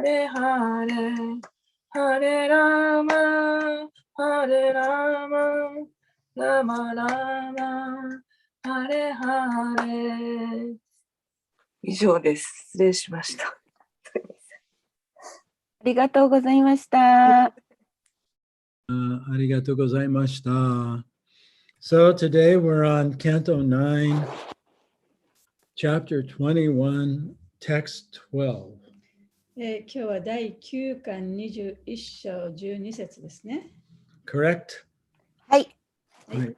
Hare Hare, Hare Rama, Hare Rama, Rama Rama, Hare Hare。以上です。失礼しました。ありがとうございました。ありがとうございました。So today we're on Canto 9, Chapter 21, Text 12. 今日は第9巻21章12節ですね。Correct? はい。はい。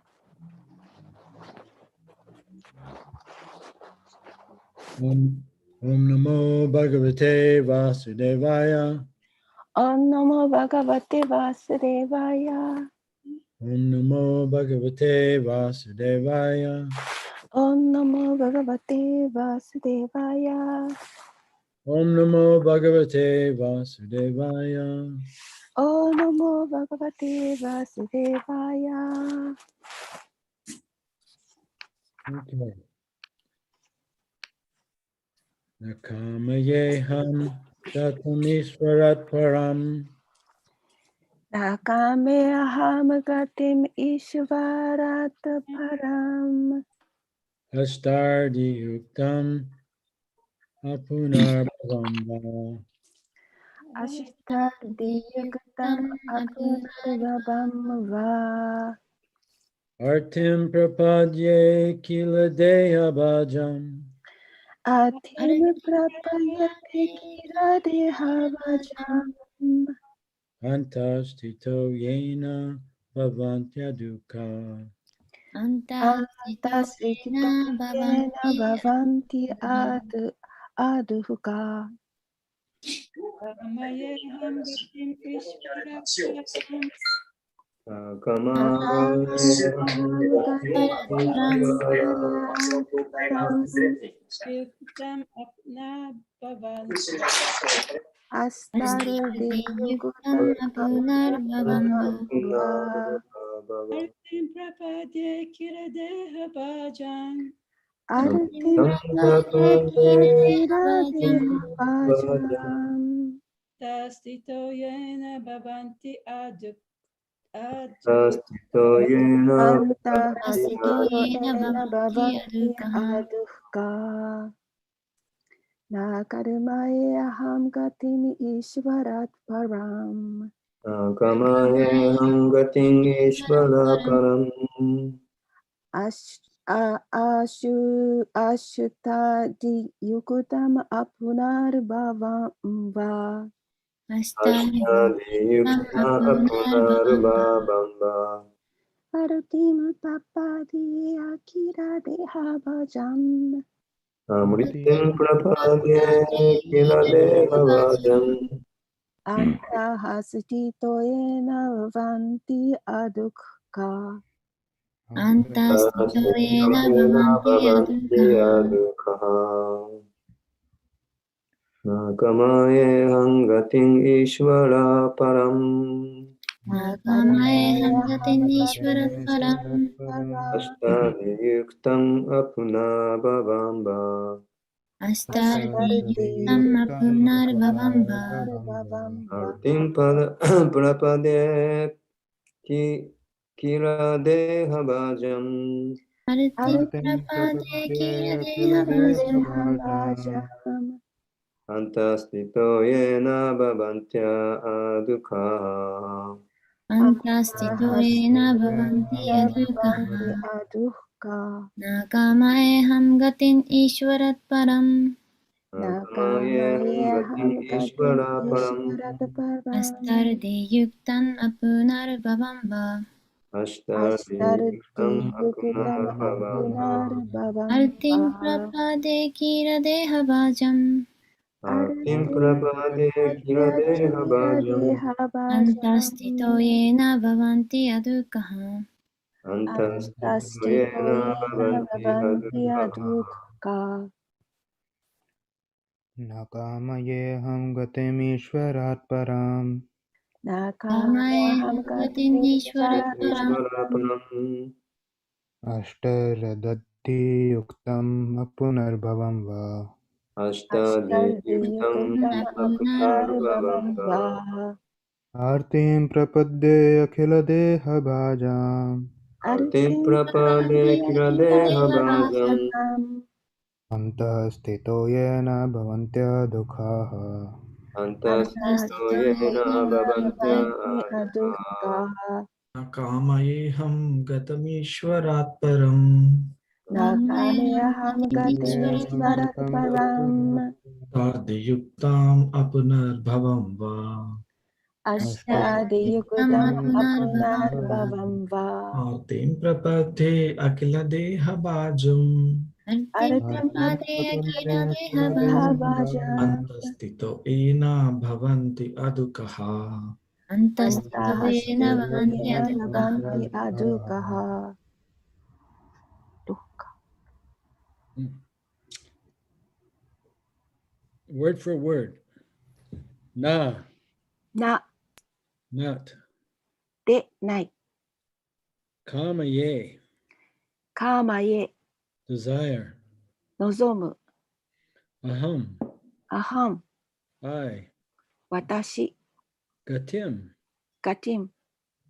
Om Namo Bhagavate Vasudevaya. Om Namo Bhagavate Vasudevaya. Om Namo Bhagavate Vasudevaya. Om Namo Bhagavate Vasudevaya. Om Namo Bhagavate Vasudevaya. Om Namo Bhagavate Vasudevaya. Okay. Nakamayeham Gatamishvarat Param. Nakame aham gatim ishvarat param. Astardi Yuktam Apunarbhavamba. Ashtadi yuktam apunarvabam va. Artim Prapadye Kila Deha Bhajam. Atim prapayate kila dehavajam. Antastito Yena Bhavantya Dukkha. Antasitena bhavanti aduhuka. Ramayeham gatim ishvaraparam. Yuktam apna bhavanti. Astardi yuktam apunarvabamba. Artim prapadye kila deha bhajan. Artim dehavajam. Tastito yena bhavanti Tastito yena Antahasito yena bhavanti aduhka. Nakarmaye aham gatim ishvarat param. Nakamaheham gatim ishvara param. Ashtadi yuktam apunarbhavam va. Ashtadi yukta apunarbhavamba. Artim papadi akira dehabajam. Amritim prapadye kila dehavajam. Antahasitito yena vanti adukha. Tastito yena bhavanti adukha. Nakamaheham gatim ishvara param. Ashtadi yuktam apunarbhavamba. Artim prapade kila dehavajam. Antastito yena bhavantya adukha. Nakamaheham gatim ishvarat param. Nakamaheham gatim ishvara param. Astardi yuktam apunarbhavamba. Ashtadi yuktam apunarbhavamba. Artim prapade kila dehavajam. Artim prapade kila dehavajam. Antastito yena bhavanti adukha. Antastito yena bhavanti adukha. Nakamayeham gatimishvarat param. Nakamaheham gatim ishvarat param. Ashtaradatti yuktam apunarbhavam va. अष्टादियुक्तम् अपुनर्भवन्वा आर्तिं प्रपद्ये अखिलदेहभाजाम् आर्तिं प्रपदे किलदेहभाजम् अन्तःस्थितो येन भवन्त्यदुःखाः अन्तःस्थितो येन भवन्त्यदुःखाः न कामयेऽहं गतमीश्वरात् परम् न कामयहं गतेश्वरात् परम् तार्दयुक्ताम् अपुनर्भवं वा अष्टादियुक्तम् अपुनर्भवं वा आर्तिं प्रपद्ये अखिलदेहभाजम् अर्तिं देहभाजम् अन्तस्थितो येन भवन्ति अदुःखः अन्तस्थितेन भवन्ति येन अदुःखः भवन्ति अदुःखः Word for word. Na, な not. でない Kamaye, カーマへ desire. 望む Aham, アハン I. 私 Gatim, ガティン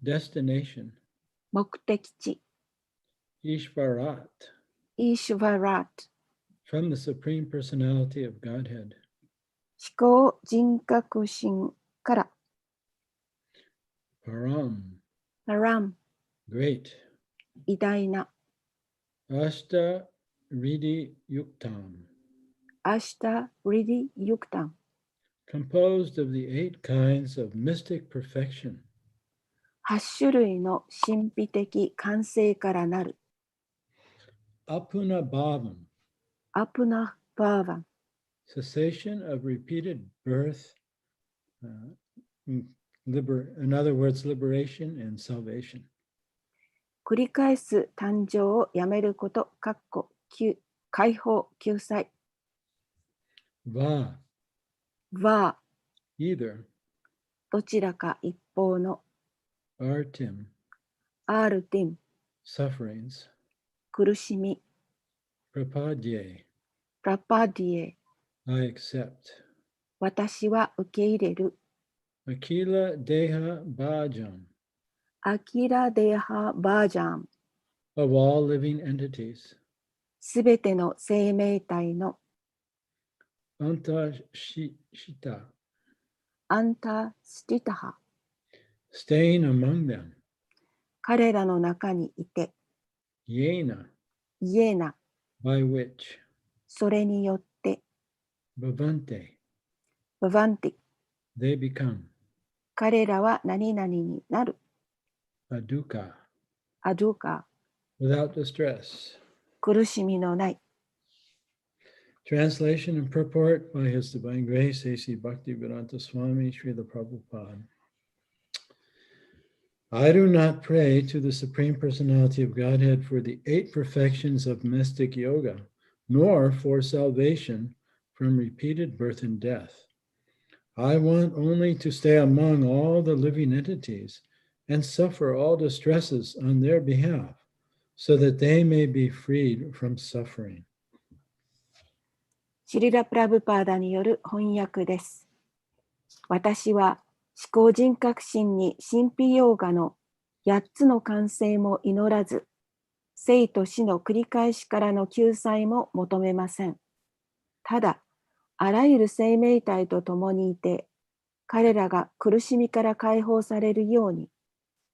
destination. 目的地 Ishvarat, イーシュバラット from the Supreme Personality of Godhead. 思考人格心から Param, パラン great. 偉大な Ashta Ridi Yuktam, アシタリディユクタン composed of the 8 kinds of mystic perfection. 8種類の神秘的完成からなる Apuna Bhavam, アプナバーバン cessation of repeated birth, in other words, liberation and salvation. 繰り返す誕生をやめること解放救済 Va, は either, どちらか一方の artim, アールティン sufferings, 苦しみ prapadye, プラパディエ I accept. 私は受け入れる Akila deha bhajam, アキラデハバージャン of all living entities. すべての生命体の Antashita, アンタスティタハ staying among them. 彼らの中にいて Yena, イエナ by which, それによって bhavante, ババンティ they become. 彼らは何々になる Adukkha, アドゥカ without distress. 苦しみのない Translation and purport by His Divine Grace, A.C. Bhaktivedanta Swami, Srila Prabhupada. I do not pray to the Supreme Personality of Godhead for the 8 perfections of mystic yoga, nor for salvation from repeated birth and death. I want only to stay among all the living entities and suffer all distresses on their behalf, so that they may be freed from suffering. シリラ・プラブパーダによる翻訳です。私は思考人格心に神秘ヨーガの8つの完成も祈らず、生と死の繰り返しからの救済も求めません。ただ、あらゆる生命体と共にいて、彼らが苦しみから解放されるように、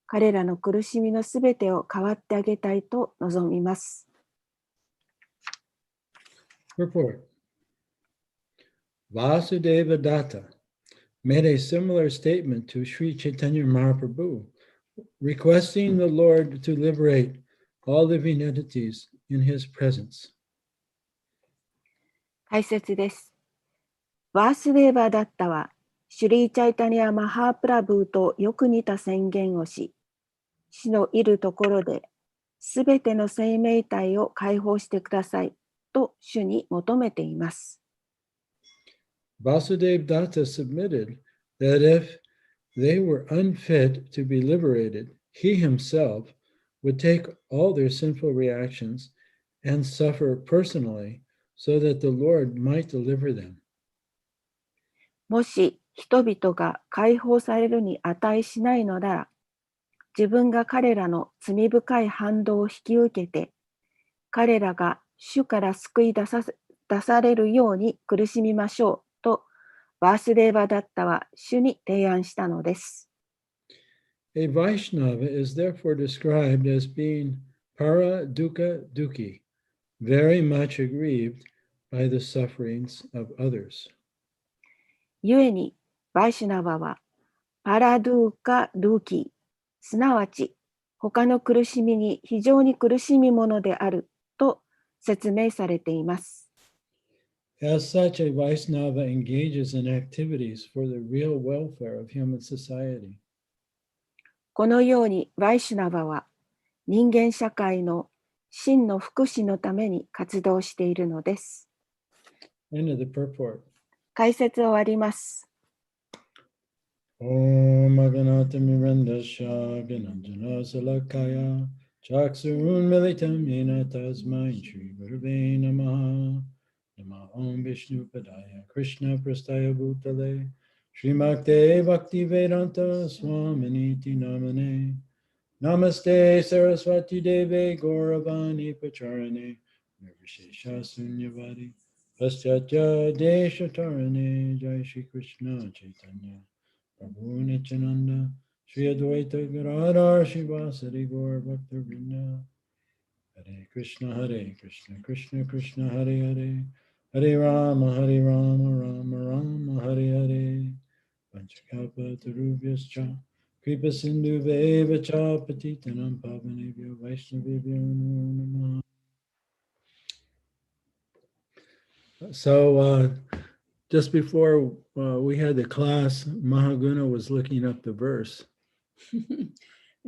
彼らの苦しみのすべてを代わってあげたいと望みます。Report. Vasudeva Datta made a similar statement to Sri Chaitanya Mahaprabhu, requesting the Lord to liberate all living entities in his presence. 解説です。ワースデーバ・ダッタは、シュリー・チャイタニア・マハープラブーとよく似た宣言をし、死のいるところで、すべての生命体を解放してくださいと主に求めています。Vasudeva Datta submitted that if they were unfit to be liberated, he himself would take all their sinful reactions and suffer personally so that the Lord might deliver them. もし人々が解放されるに値しないのなら、自分が彼らの罪深い反動を引き受けて、彼らが主から救い出されるように苦しみましょうと、バースデーバダッタは主に提案したのです。A Vaishnava is therefore described as being para dukkha dukhi, very much aggrieved by the sufferings of others. 故に、バイシュナバはパラドゥーカ・ドゥーキー、すなわち他の苦しみに非常に苦しみものであると説明されています。As such, a Vaishnava engages in activities for the real welfare of human society. このようにバイシュナバは人間社会の真の福祉のために活動しているのです。End of the purport. 解説終わります。Om Aganata Mirandasha Gananjana Salakaya Chaksurun Militam Yena Tasmai Shri Gurave Namaha Nama Om Vishnu Padaya Krishna Prastaya Bhutale Srimakte Bhakti Vedanta Swaminiti Namane Namaste Saraswati Deve Gauravani Pacharane Nirvishesha Sunyavadi Paschatya Deshatarane Jai Shri Krishna Chaitanya Prabhu Nityananda Shri Advaita Gadadhar Shivasari Gaur Bhakta Vrinda Hare Krishna Krishna Krishna Hare Hare Hare Rama Rama Rama Hare Hare Panchakalpa Tarubhyascha Kripa Sindhu Vevacha Patitanam Pavanebhyo Vaishnavibhyo Namo Namaha. So just before we had the class, Mahaguna was looking up the verse.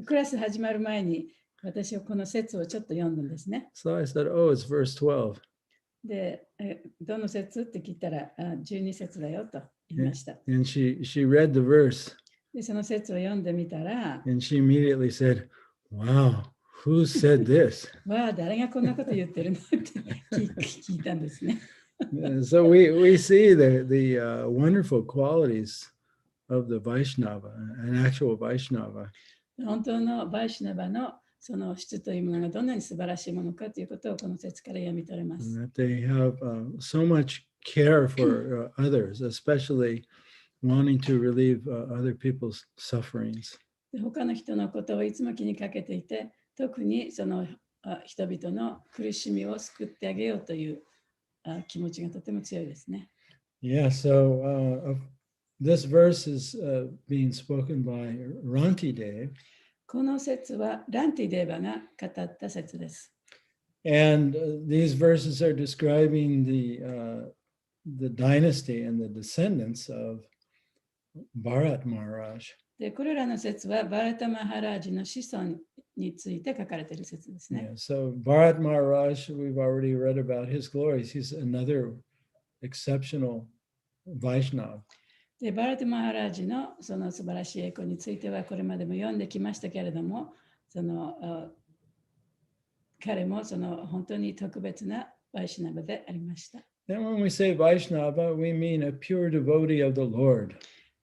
クラス始まる前に私はこの説をちょっと読んだんですね。So I said, oh, it's verse 12. で、どの説って聞いたら、12節だよと言いました。And she read the verse. で、その説を読んでみたら、And she immediately said, wow, who said this? わあ、誰がこんなこと言ってるのって聞いたんですね。So we see the wonderful qualities of the Vaishnava, an actual Vaishnava. 本当のバイシュナバのその質というものがどんなに素晴らしいものかということをこの説から読み取れます。That they have so much care for others, especially wanting to relieve other people's sufferings. 他の人のことをいつも気にかけていて、特にその人々の苦しみを救ってあげようという気持ちがとても強いですね。Yeah, so this verse is being spoken by Rantideva. この説はランティデーバが語った説です。And these verses are describing the dynasty and the descendants of Bharat Maharaj. で、これらの説はバラタマハラージの子孫について書かれている説ですね。Yeah, so Bharat Maharaj, we've already read about his glories. He's another exceptional Vaishnava. で、バラタマハラージのその素晴らしい栄光についてはこれまでも読んできましたけれども、その彼もその本当に特別なバイシュナバでありました。And when we say Vaishnava, we mean a pure devotee of the Lord.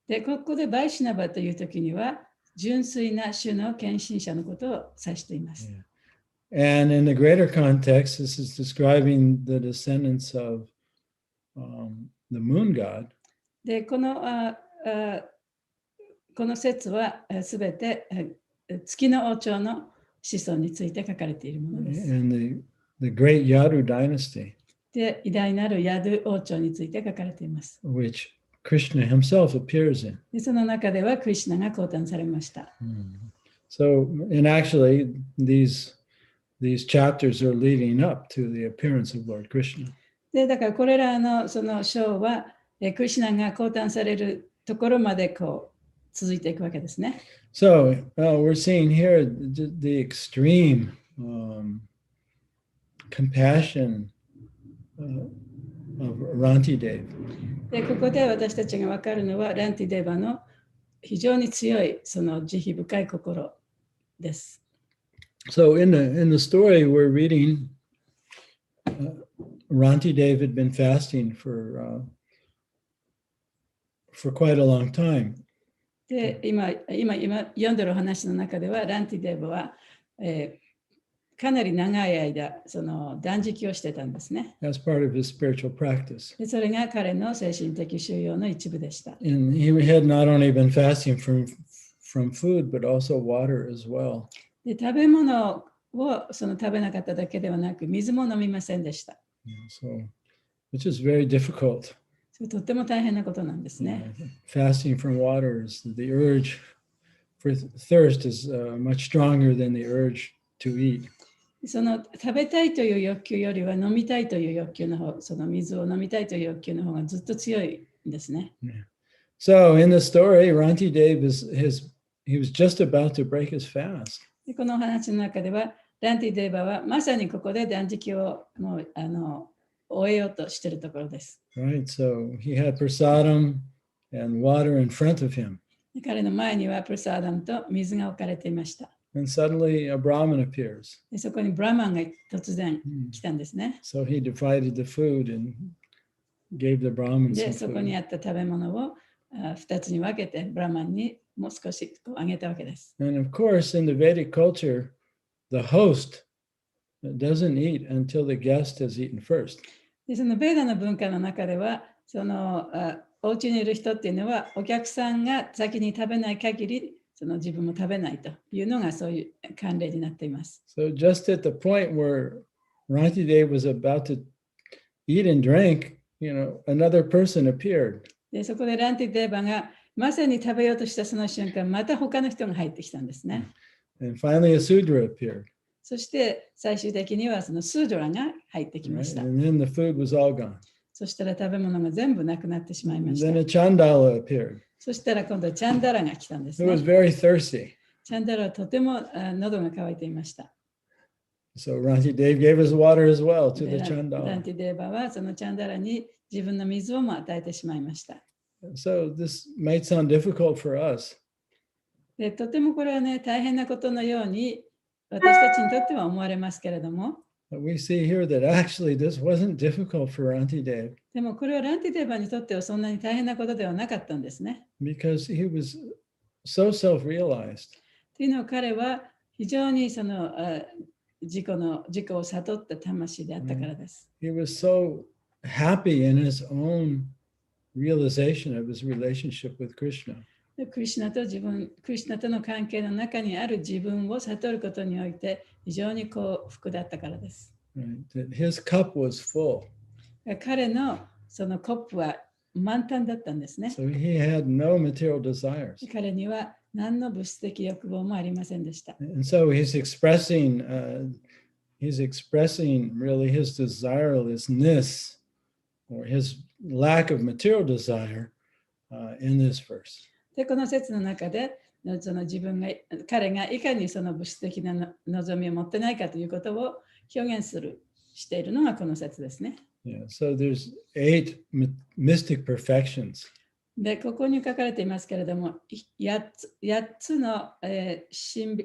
で、ここでバイシュナバというときには、純粋な主の献身者のことを指しています。Yeah. And in the greater context, this is describing the descendants of the moon god. で、この説はすべて月の王朝の子孫について書かれているものです。And the great Yadu dynasty. で、偉大なるヤドゥ王朝について書かれています。Which Krishna himself appears in. で、その中ではクリシュナが降誕されました。So, and actually, these chapters are leading up to the appearance of Lord Krishna. で、だからこれらのその章は、クリシュナが降誕されるところまでこう続いていくわけですね。So, we're seeing here the extreme compassion of Rantideva. で、ここで私たちが分かるのは、ランティデーバの非常に強いその慈悲深い心です。So in the story we're reading, Rantidev had been fasting for quite a long time. で、今読んでる話の中では、ランティデーバは、かなり長い間、その断食をしてたんですね。As part of his spiritual practice. で、それが彼の精神的修養の一部でした。And he had not only been fasting from food, but also water as well. で、食べ物を食べなかっただけではなく、水も飲みませんでした。So, which is very difficult. それとっても大変なことなんですね。Fasting from water is the urge for thirst is much stronger than the urge to eat. その食べたいという欲求よりは飲みたいという欲求の方、その水を飲みたいという欲求の方がずっと強いんですね。So in the story, Rantidev he was just about to break his fast. でこの話の中では、ランティデーバはまさにここで断食をもう終えようとしているところです。Right, so he had prasadam and water in front of him. 彼の前にはプラサーダムと水が置かれていました。And suddenly a Brahmin appears. でそこにブラマンが突然来たんですね。So he divided the food and gave the Brahmin で some そこに food. あった食べ物を2つに分けてブラマンにもう少しあげたわけです。And of course, in the Vedic culture, the host doesn't eat until the guest has eaten first. でそのベーダの文化の中では、お家にいる人っていうのは、お客さんが先に食べない限り、自分も食べないというのがそういう慣例になっています。So just at the point where Rantidev was about to eat and drink, another person appeared. でそこでランティデーバがまさに食べようとしたその瞬間、また他の人が入ってきたんですね。And finally a Sudra appeared. そして最終的にはそのスードラが入ってきま Right? した。And then the food was all gone. そしたら食べ物が全部なくなってしまいま And し then た。 a Chandala appeared. そしたら今度はチャンダラが来たんです Who was ね。 very thirsty. チャンダラはとても喉が渇いていました。 So Rantidev gave his water as well to で the ラン Chandala. ティデーバはそのチャンダラに自分の水をも与えてしまいました。So this might sound difficult for us. でとてもこれはね、大変なことのように私たちにとっては思われますけれども、 But we see here that actually this wasn't difficult for Rantidev でもこれはランティデーバにとってはそんなに大変なことではなかったんですね。 because he was so self-realized. というのは彼は非常に自己を悟った魂であったからです。He was so happy in his own realization of his relationship with Krishna. でクリシュナとの関係の中にある自分を悟ることにおいて非常に幸福だったからです。Right? That his cup was full. 彼のそのコップは満タンだったんですね。 So he had no material desires. 彼には何の物質的欲望もありませんでした。 And so he's expressing really his desirelessness or his lack of material desire in this verse. で、この説の中で、彼がいかにその物質的な望みを持ってないかということを表現しているのがこの説ですね。Yeah, so there's 8 mystic perfections. で、ここに書かれていますけれども、8つの、神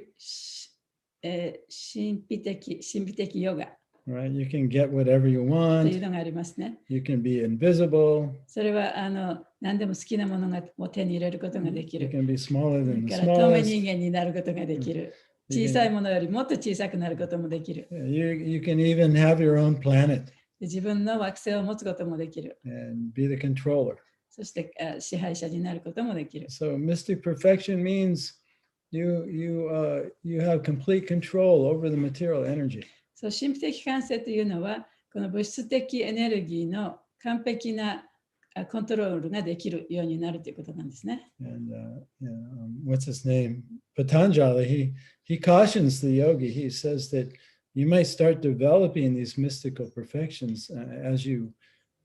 秘的ヨガ Right? You can get whatever you という want. のがありますね。 You can be invisible. それは何でも好きなものを手に入れることができ You る。 can be smaller そ than れ the から透明 smallest. 人間になることができる。小さいものよりもっと小さくなることもできる。 You can even have your own planet 自分の惑星を持つこともできる。 and be the controller. そして支配者になることもできる。 So mystic perfection means you have complete control over the material energy. そう神秘的感性というのは、この物質的エネルギーの完璧なコントロールができるようになるということなんですね。And what's his name? Patanjali, he cautions the yogi. He says that you might start developing these mystical perfections as you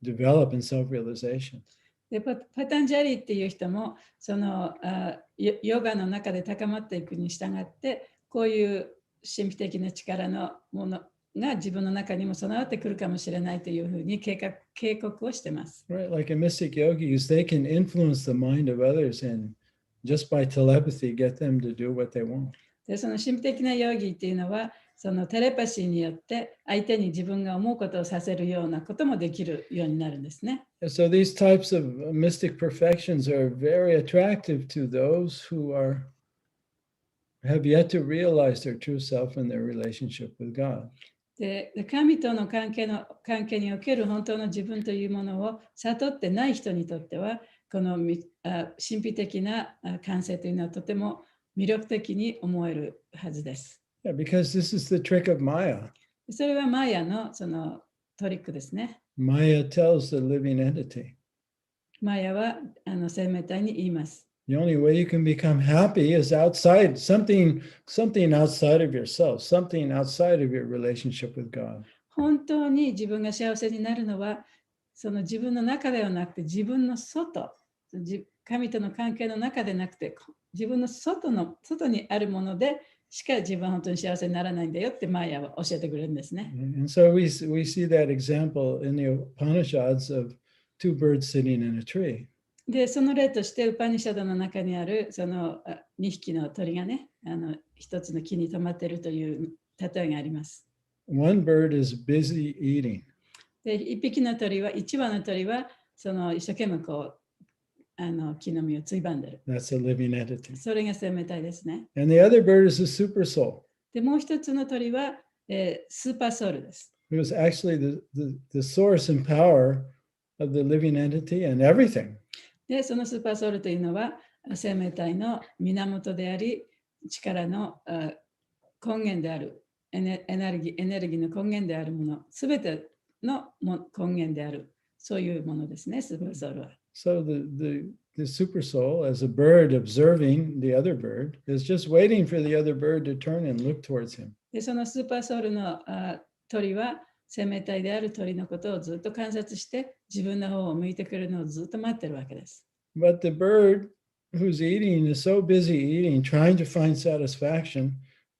develop in self-realization. でパタンジャリっていう人も、そのヨガの中で高まっていくに従って、こういう神秘的な力のものが自分の中にも備わってくるかもしれないというふうに警告をしています。Right, like a mystic yogis, they can influence the mind of others and just by telepathy get them to do what they want. でその神秘的なヨギっていうのは、そのテレパシーによって相手に自分が思うことをさせるようなこともできるようになるんですね。So these types of mystic perfections are very attractive to those who have yet to realize their true self and their relationship with God. で神との関係における本当の自分というものを悟ってない人にとっては、この神秘的な感性というのはとても魅力的に思えるはずです。Yeah, because this is the trick of Maya. それはマヤのそのトリックですね。Maya tells the living entity. マヤは生命体に言います。The only way you can become happy is outside, something outside of yourself, something outside of your relationship with God. 本当に自分が幸せになるのは、その自分の中ではなくて、自分の外、神との関係の中でなくて、自分の外にあるものでしか自分は本当に幸せにならないんだよってマヤは教えてくれるんですね。And so we see that example in the Upanishads of two birds sitting in a tree. で、その例として、ウパニシャドの中にあるその2匹の鳥がね、一つの木に止まっているという例えがあります。One bird is busy eating. で、1羽の鳥はその一生懸命こう木の実をついばんでる。That's a living entity. それが生命体ですね。And the other bird is a super soul. で、もう一つの鳥は、スーパーソウルです。It was actually the source and power of the living entity and everything. で、そのスーパーソウルというのは生命体の源であり、力の根源である、エネルギーの根源であるもの、すべての根源である、そういうものですね、スーパーソウルは。So the super soul, as a bird observing the other bird, is just waiting for the other bird to turn and look towards him. で、そのスーパーソウルの鳥は、生命体である鳥のことをずっと観察して自分の方を向いてくるのをずっと待ってるわけです。But the bird who's eating is so busy eating, trying to find satisfaction,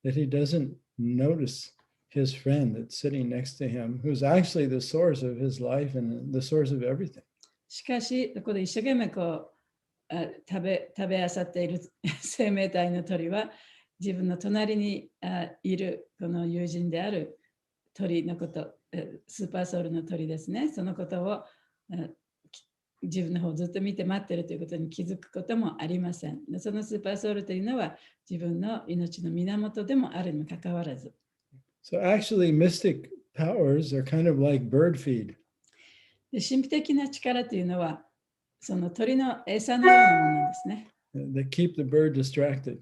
that he doesn't notice his friend that's sitting next to him, who's actually the source of his life and the source of everything. しかし、ここで一生懸命こう食べあさっている生命体の鳥は自分の隣にいるこの友人である鳥のこと、スーパーソウルの鳥ですね。そのことを自分の方をずっと見て待っているということに気づくこともありません。そのスーパーソウルというのは自分の命の源でもあるにもかかわらず。So actually, mystic powers are kind of like bird feed. で、神秘的な力というのはその鳥の餌のようなものなんですね。That keep the bird distracted.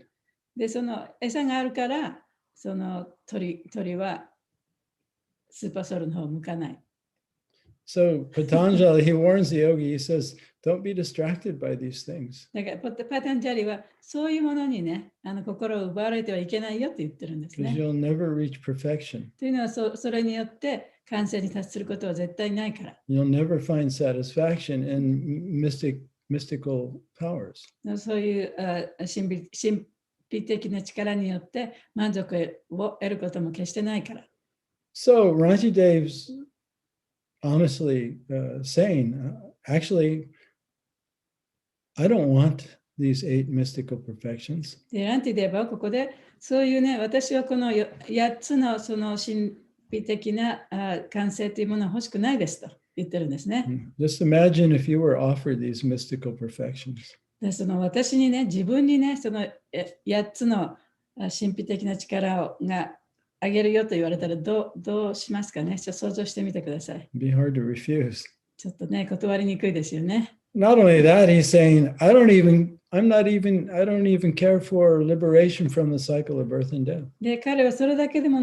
で、その餌があるから、その鳥はスーパーソウルの方を向かない。So Patanjali, he warns the yogi, he says, don't be distracted by these things. だからパタンジャリはそういうものにね、心を奪われてはいけないよって言ってるんです Because ね。you'll never reach perfection. というのはそれによって完成に達することは絶対ないから。You'll never find satisfaction in mystical powers. そういう神秘的な力によって満足を得ることも決してないから。So Ranji Dev's honestly saying, actually, I don't want these 8 mystical perfections. で、ランティデーバはここでそういうね、私はこの8つのその神秘的な完成というものは欲しくないですと言ってるんですね。Just imagine if you were offered these mystical perfections. で、その私にね、自分にね、その8つの神秘的な力があげるよと言われたらどうしますかね。ちょっと想像してみてください。 It'd be hard to refuse. ちょっとね、断りにくいですよね。Not only that, he's saying, I don't even care for liberation from the cycle of birth and death. で、彼はそれだけでは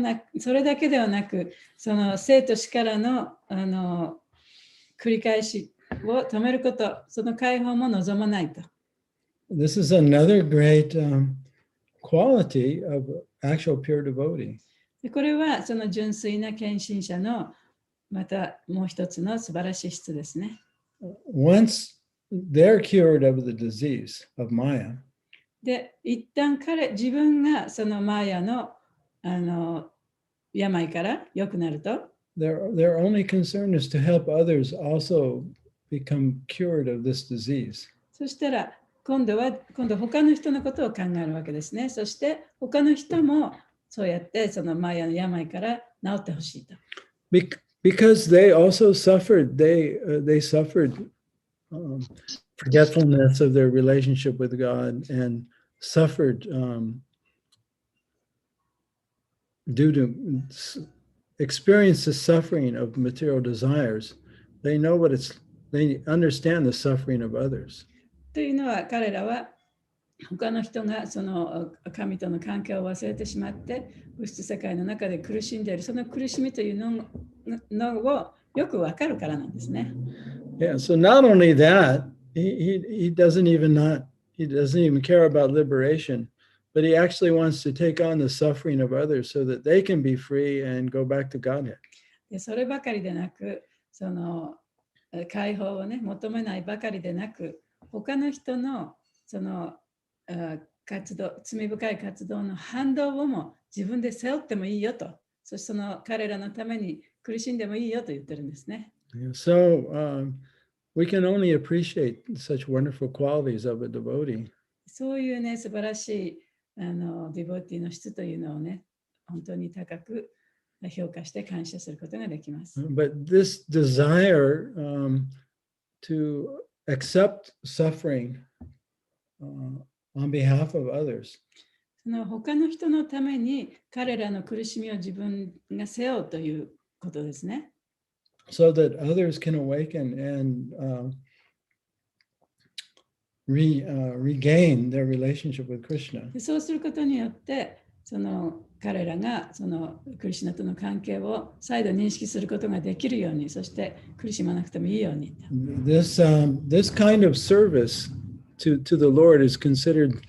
なく、その生と死からの繰り返しを止めること、その解放も望まないと。This is another great quality of actual pure devotee. で、これはその純粋な献身者のまたもう一つの素晴らしい質ですね。Once they're cured of the disease of Maya, で、一旦自分がそのマーヤの病から良くなると、their only concern is to help others also become cured of this disease. そしたら今度他の人のことを考えるわけですね。そして他の人もそうやってそのマヤの病から治ってほしいと。Because they also suffered, they suffered forgetfulness of their relationship with God and suffered due to experience the suffering of material desires. They know what they understand the suffering of others. というのは彼らは他の人がその神との関係を忘れてしまって物質世界の中で苦しんでいるその苦しみというのをよくわかるからなんですね。Yeah, so not only that, he doesn't even care about liberation, but he actually wants to take on the suffering of others so that they can be free and go back to Godhead. でそればかりでなく、その解放をね求めないばかりでなく、他の人のその活動、罪深い活動の反動をも自分で背負ってもいいよと、そしてその彼らのために苦しんでもいいよと言ってるんですね。So we can only appreciate such wonderful qualities of a devotee. そういうね素晴らしいディボティの質というのをね本当に高く評価して感謝することができます。But this desire to accept suffering on behalf of others. その他の人のために彼らの苦しみを自分が背負うということですね。So that others can awaken and regain their relationship with Krishna. そうすることによってその彼らがそのクリシュナとの関係を再度認識することができるように、そして苦しまなくてもいいように。This kind of service to the Lord is considered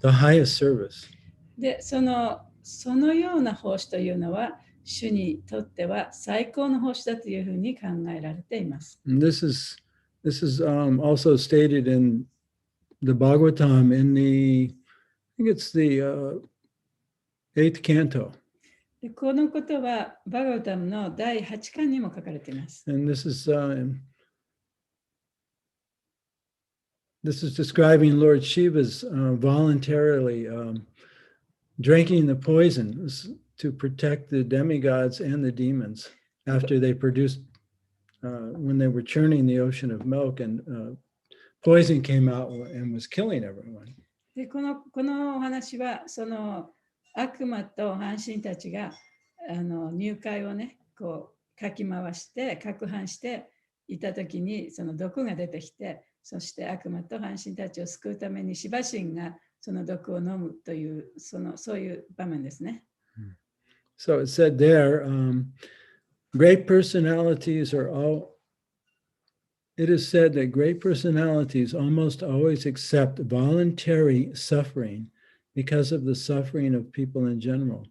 the highest service. で、そのような奉仕というのは主にとっては最高の奉仕だというふうに考えられています。And this is also stated in the Bhagavatam in I think it's the 8th canto. でこのことはバガヴァタムの第8巻にも書かれています。And this is describing Lord Shiva's voluntarily drinking the poison to protect the demigods and the demons after they produced, when they were churning the ocean of milk and poison came out and was killing everyone. でこのお話はその悪魔と半身たちが入会をねこうかき回して攪拌していたときにその毒が出てきて、そして悪魔と半身たちを救うためにシバ神がその毒を飲むというそういう場面ですね。So it said there, great personalities are it is said that great personalities almost always accept voluntary suffering because of the suffering of people in general.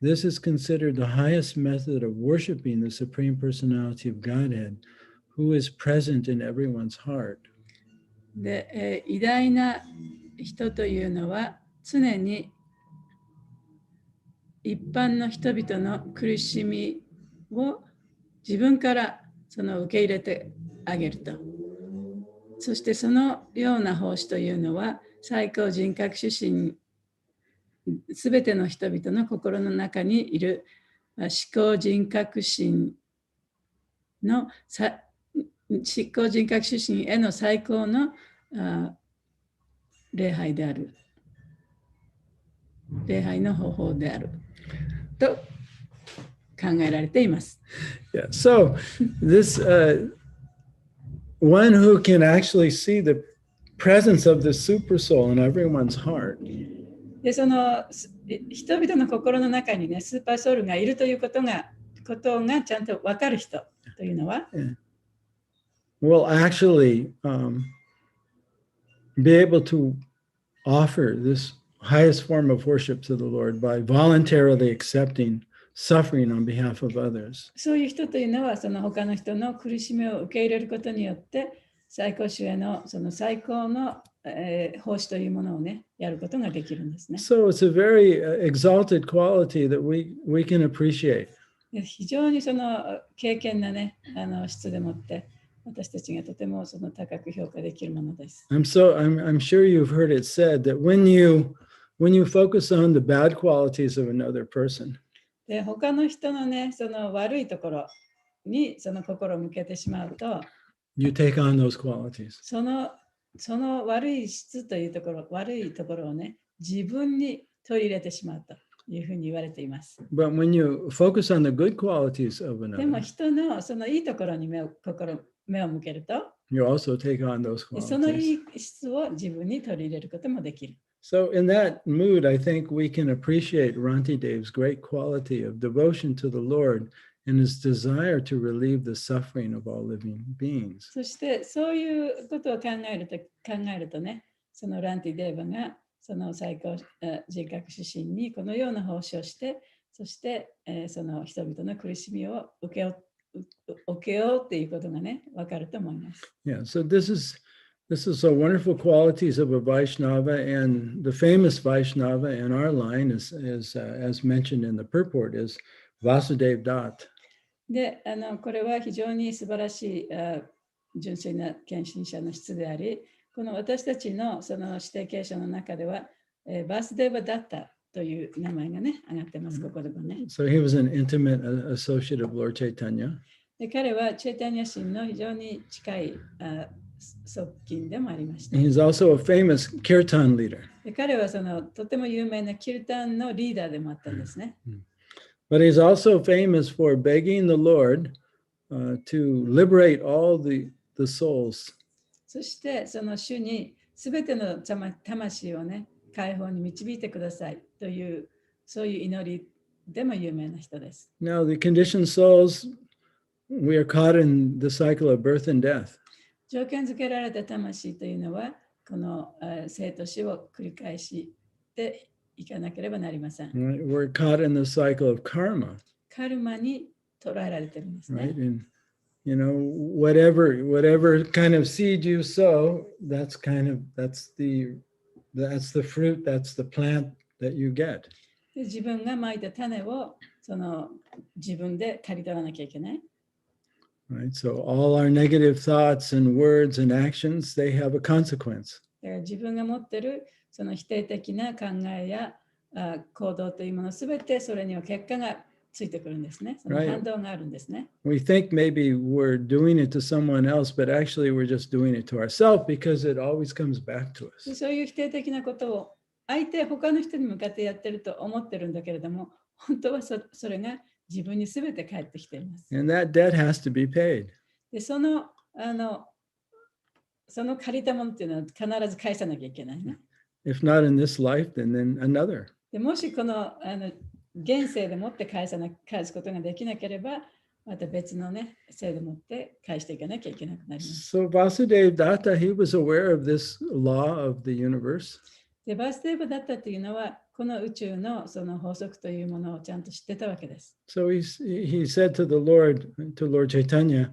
This is considered the highest method of worshiping the Supreme Personality of Godhead, who is present in everyone's heart. で、偉大な人というのは常に一般の人々の苦しみを自分からその受け入れてあげると。そしてそのような奉仕というのは最高人格主神すべての人々の心の中にいる思考人格神の思考人格主神への最高の礼拝である。礼拝の方法であると考えられています。Yeah, so this one who can actually see the presence of the super soul in everyone's heart. でその人々の心の中にねスーパーソウルがいるということがちゃんと分かる人というのは、will actually be able to offer this highest form of worship to the Lord by voluntarily accepting suffering on behalf of others. そういう人というのはその他の人の苦しみを受け入れることによって最高主へのその最高の奉仕というものをねやることができるんですね。So it's a very exalted quality that we can appreciate. 非常にその経験なね質でもって私たちがとてもその高く評価できるものです。I'm sure you've heard it said that when you when you focus on the bad qualities of another person, で、他の人のね、その悪いところにその心を向けてしまうと、you take on those qualities. その悪い質というところ、悪いところをね、自分に取り入れてしまうというふうに言われています。But when you focus on the good qualities of でも another, 人のそのいいところに目を向けると、 you also take on those そのい qualities. い質を自分に取り入れることもできる。So in that mood, I think we can appreciate Rantidev's great quality of devotion to the Lord and his desire to relieve the suffering of all living beings. そしてそういうことを考えるとね、そのランティデーバがその最高人格指針にこのような奉仕をして、そして、その人々の苦しみを受けようっていうことがね、わかると思います。Yeah, so this is the wonderful qualities of a Vaishnava, and the famous Vaishnava in our line is as mentioned in the purport, is Vasudev Dutt. で、これは非常に素晴らしい純粋な献身者の質であり、この私たちのその指定継承の中では、バースデーバ・ダッタという名前がね、上がってます、ここでもね。So he was an intimate associate of Lord Chaitanya. で、彼はチェイタニア神の非常に近い側近でもありました。He's also a famous kirtan leader. で、彼はそのとても有名なキルタンのリーダーでもあったんですね。But he's also famous for begging the Lord to liberate all the souls. そしてその主にすべての魂をね、解放に導いてくださいという、そういう祈りでも有名な人です。Now, the conditioned souls, we are caught in the cycle of birth and death. 条件付けられた魂というのは、この生と死を繰り返していかなければなりません。Right? We're caught in the cycle of karma. カルマに捉えられてるんですね。Right? And whatever kind of seed you sow, that's the fruit, that's the plant that you get. で、自分がまいた種をその自分で刈り取らなきゃいけない。Right? So all our negative thoughts and words and actions, they have a consequence. だから自分が持ってるその否定的な考えや行動というものすべてそれには結果がついてくるんですね。その反動があるんですね。We think maybe we're doing it to someone else, but actually we're just doing it to ourselves because it always comes back to us. そういう否定的なことを他の人に向かってやってると思ってるんだけれども、本当はそれが自分にすべて返ってきています。And that debt has to be paid. で、その借りたものっていうのは必ず返さなきゃいけないね。If not in this life, then another. で、もしこの現世でもって返すことができなければ、また別のね、生でもって返していかなきゃいけなくなります。So Vasudev Datta, he was aware of this law of the universe. で、バースデーバだったというのは、この宇宙のその法則というものをちゃんと知ってたわけです。So he said to Lord Chaitanya,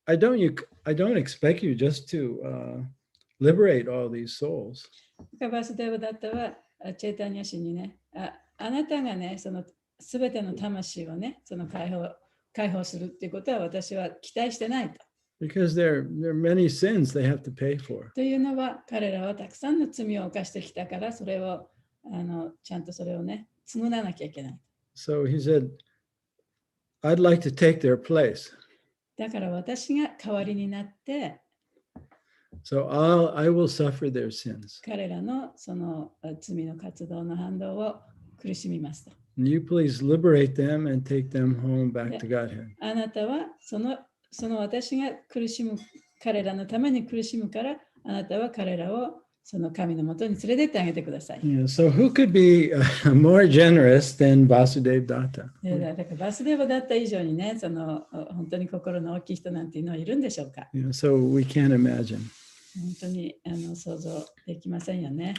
I don't expect you just to liberate all these souls. バースデーバだったは、チェイタニア氏にね、あなたがね、そのすべての魂をね、その解放するっていうことは私は期待してないと。Because there are many sins they have to pay for. というのは、彼らはたくさんの罪を犯してきたから、それをちゃんとそれをね、償わなきゃいけない。So he said, I'd like to take their place. だから私が代わりになって、So I will suffer their sins. 彼らのその罪の活動の反動を苦しみますと。You please liberate them and take them home back to Godhead. あなたはその私が彼らのために苦しむから、あなたは彼らをその神のもとに連れてってあげてください。Yeah, so who could be more generous than Vasudev Datta? だからバスデーバだった以上にね、その本当に心の大きい人なんていうのはいるんでしょうか。Yeah, so we can't imagine. 本当に想像できませんよね。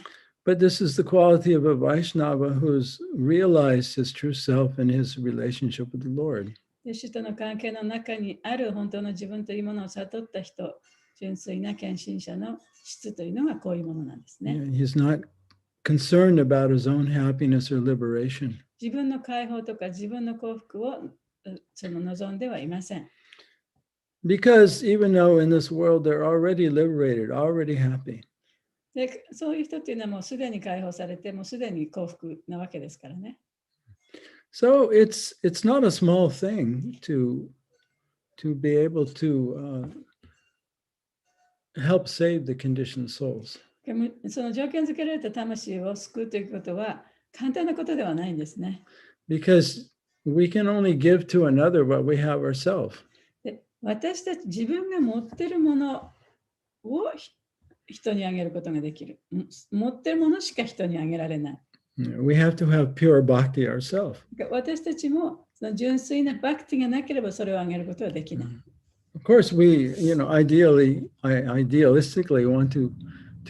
But this is the quality of a Vaishnava who's realized his true self and his relationship with the Lord. で、主との関係の中にある本当の自分というものを悟った人、純粋な献身者の質というのがこういうものなんですね。Yeah, he's not concerned about his own happiness or liberation. 自分の解放とか自分の幸福をその望んではいません。Because even though in this world they're already liberated, already happy. でそういう人っていうのはもうすでに解放されて、もうすでに幸福なわけですからね。So it's not a small thing to be able to help save the conditioned souls. でもその条件付けられた魂を救うということは簡単なことではないんですね。Because we can only give to another what we have ourselves. で私たち自分が持っているものを人にあげることができる。持っているものしか人にあげられない。We have to have pure bhakti ourselves. 私たちもその純粋なバクティがなければそれをあげることはできない。Of course, we, idealistically want to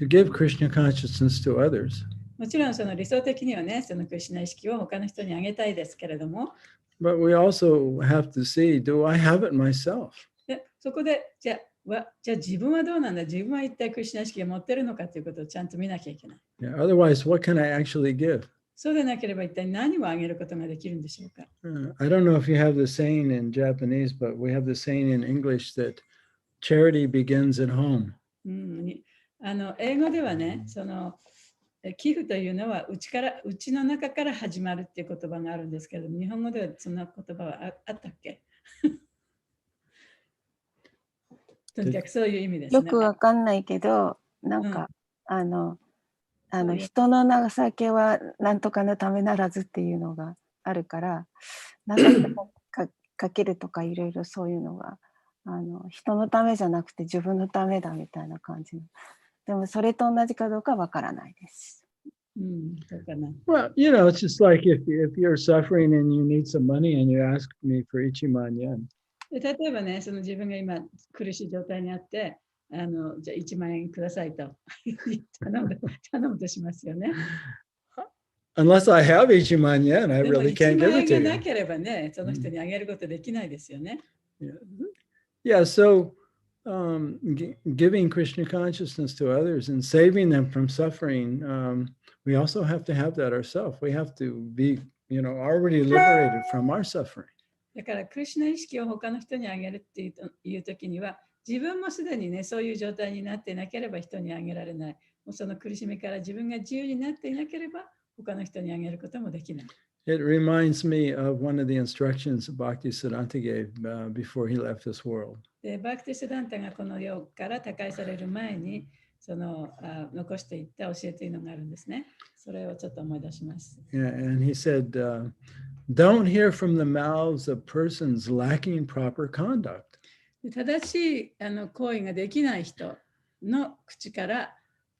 give Krishna consciousness to others. もちろんその理想的にはね、そのクリシュナ意識を他の人にあげたいですけれども、But we also have to see, do I have it myself? でそこでじゃあ自分はどうなんだ、自分は一体クリシュナ意識を持ってるのかということをちゃんと見なきゃいけない。Yeah, otherwise, what can I actually give? そうでなければ一体何をあげることができるんでしょうか。I don't know if you have the saying in Japanese, but we have the saying in English that charity begins at home. 英語ではね、その寄付というのはうちの中から始まるっていう言葉があるんですけれども、日本語ではそんな言葉はあったっけ？とにかくそういう意味ですね。よくわかんないけど、なんか、人の情けは何とかのためならずっていうのがあるから、情けかけるとかいろいろそういうのが人のためじゃなくて自分のためだみたいな感じの。でもそれと同じかどうかわからないです。Well, it's just like if you're suffering and you need some money and you ask me for 1万円。例えばね、その自分が今苦しい状態にあって、じゃあ1万円くださいと頼むとしますよね。Unless I have 1万円, I really can't give it to you. 1万円がなければね、その人にあげることできないですよね。Yeah, so giving Krishna consciousness to others and saving them from suffering, we also have to have that ourselves. We have to be, already liberated from our suffering. だから、クリシュナ意識を他の人にあげるっていうときには、自分もすでにね、そういう状態になっていなければ人にあげられない。もうその苦しみから自分が自由になっていなければ、他の人にあげることもできない。It reminds me of one of the instructions Bhaktisiddhanta gave before he left this world. で、バクティシダンタがこの世から他界される前に、その残していった教えというのがあるんですね。それをちょっと思い出します。Yeah, and he said, don't hear from the mouths of persons lacking proper conduct. 正しい行為ができない人の口から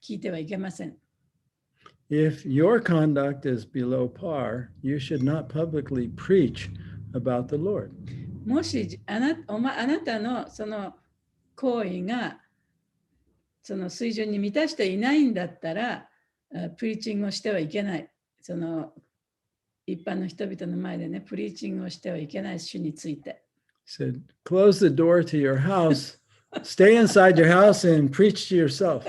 聞いてはいけません。If your conduct is below par, you should not publicly preach about the Lord. もしあなたのその行為がその水準に満たしていないんだったら、プリーチングをしてはいけない。その一般の人々の前でね、プリーチングをしてはいけない主について。Said, close the door to your house, stay inside your house and preach to yourself.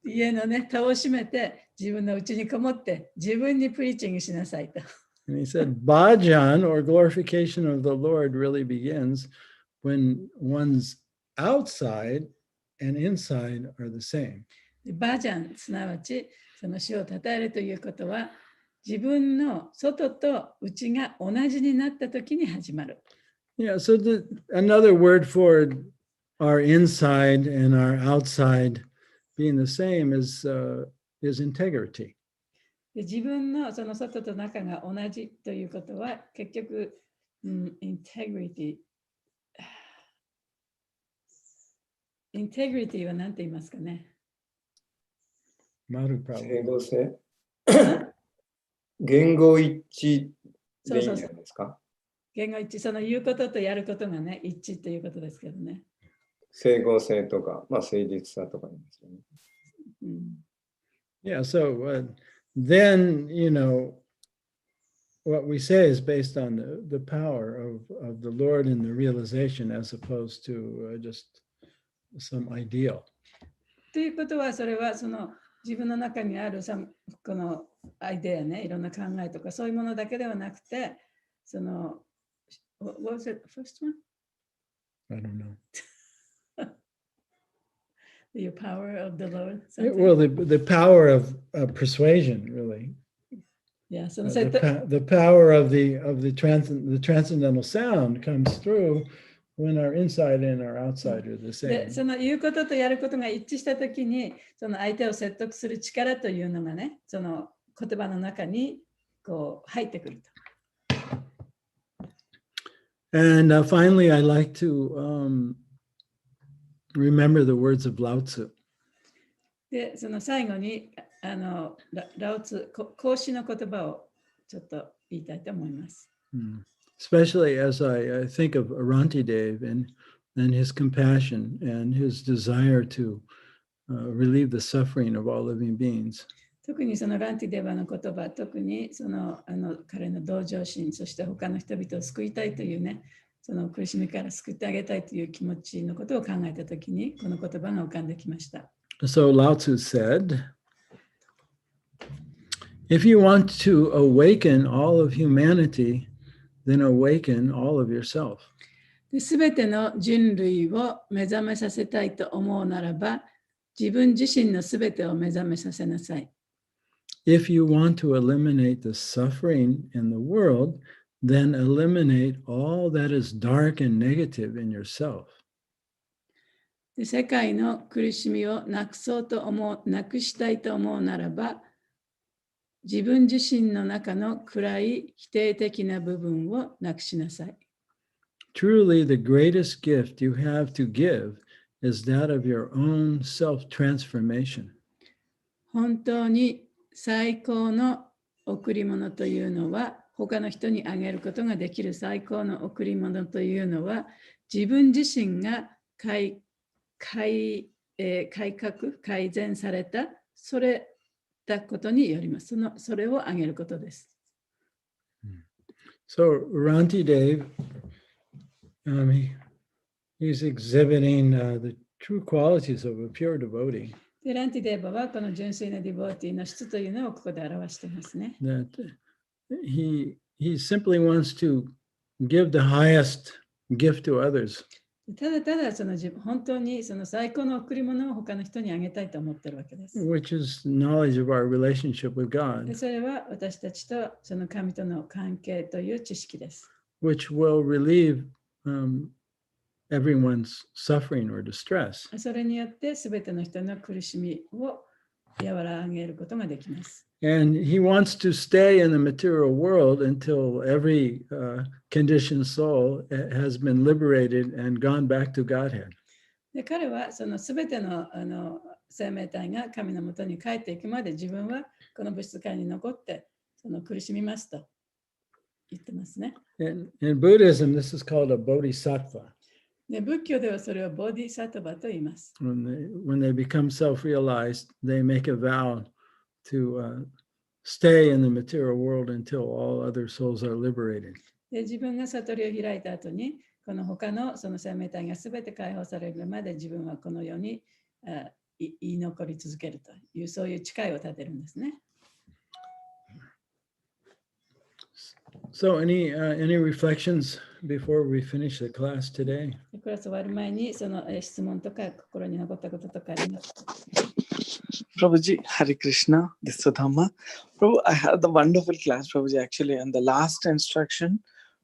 家のね、戸を閉めて自分の家にこもって自分にプリーチングしなさいと。And he said, bhajan or glorification of the Lord really begins when one's outside and inside are the same. バージャン、すなわちその主を称えるということは自分の外と内が同じになったときに始まる。Yeah, so another word for our inside and our outside being the same is integrity. で自分のその外と中が同じということは結局、integrity。integrity は何て言いますかね。整合性言語一致でいいんじゃないですか。言語一致、その言うこととやることがね、一致ということですけどね。整合性とか、誠実さとかですよね。Yeah, so then, what we say is based on the power of the Lord in the realization as opposed to just some ideal. ということは、それはその自分の中にあるこのアイデアね、いろんな考えとかそういうものだけではなくて、そのWhat was it, the first one? I don't know. The power of the Lord. Well, the power of persuasion, really. Yeah, so The power of the transcendental sound comes through when our inside and our outside are the で、 same. その言うこととやることが一致したときに、その相手を説得する力というのがね、その言葉の中にこう入ってくると。And finally, I like to remember the words of Lao Tzu. で、その最後にラオツ孔子の言葉をちょっと言いたいと思います。Especially as I think of Arantidev and his compassion and his desire to relieve the suffering of all living beings. 特にそのランティデバの言葉、特にその彼の同情心、そして他の人々を救いたいというね、その苦しみから救ってあげたいという気持ちのことを考えたときに、この言葉が浮かんできました。So Lao Tzu said, if you want to awaken all of humanity, then awaken all of yourself. すべての人類を目覚めさせたいと思うならば、自分自身のすべてを目覚めさせなさい。If you want to eliminate the suffering in the world, then eliminate all that is dark and negative in yourself. で、世界の苦しみをなくしたいと思うならば、自分自身の中の暗い否定的な部分をなくしなさい。Truly, the greatest gift you have to give is that of your own self-transformation. 本当に最高の贈り物というのは、他の人にあげることができる最高の贈り物というのは、自分自身が改善された、それだことによります。それをあげることです。So, Rantidev, he's exhibiting the true qualities of a pure devotee. で、ランティデーバはこの純粋なディボーティの質というのをここで表していますね。That he simply wants to give the highest gift to others. ただただ本当にその最高の贈り物を他の人にあげたいと思っているわけです。Which is knowledge of our relationship with God. それは私たちとその神との関係という知識です。Which will relieve everyone's suffering or distress. それによってすべての人の苦しみを和らげることができます。And he wants to stay in the material world until every conditioned soul has been liberated and gone back to Godhead. で、彼はそのすべての生命体が神のもとに帰っていくまで自分はこの物質界に残ってその苦しみますと言ってますね。In Buddhism, this is called a bodhisattva. で、仏教ではそれをボディサトバと言います。When they become self-realized, they make a vow to stay in the material world until all other souls are liberated. で、自分が悟りを開いた後に、この他のその生命体がすべて解放されるまで自分はこの世に言い残り続けるという、そういう誓いを立てるんですね。So, any reflections before we finish the class today? クラス終わる前にその質問とか心に残ったこととかありますかPrabhuji, Hare Krishna, this is Sudhama. Prabhu, I had the wonderful class, Prabhuji, actually, and the last instruction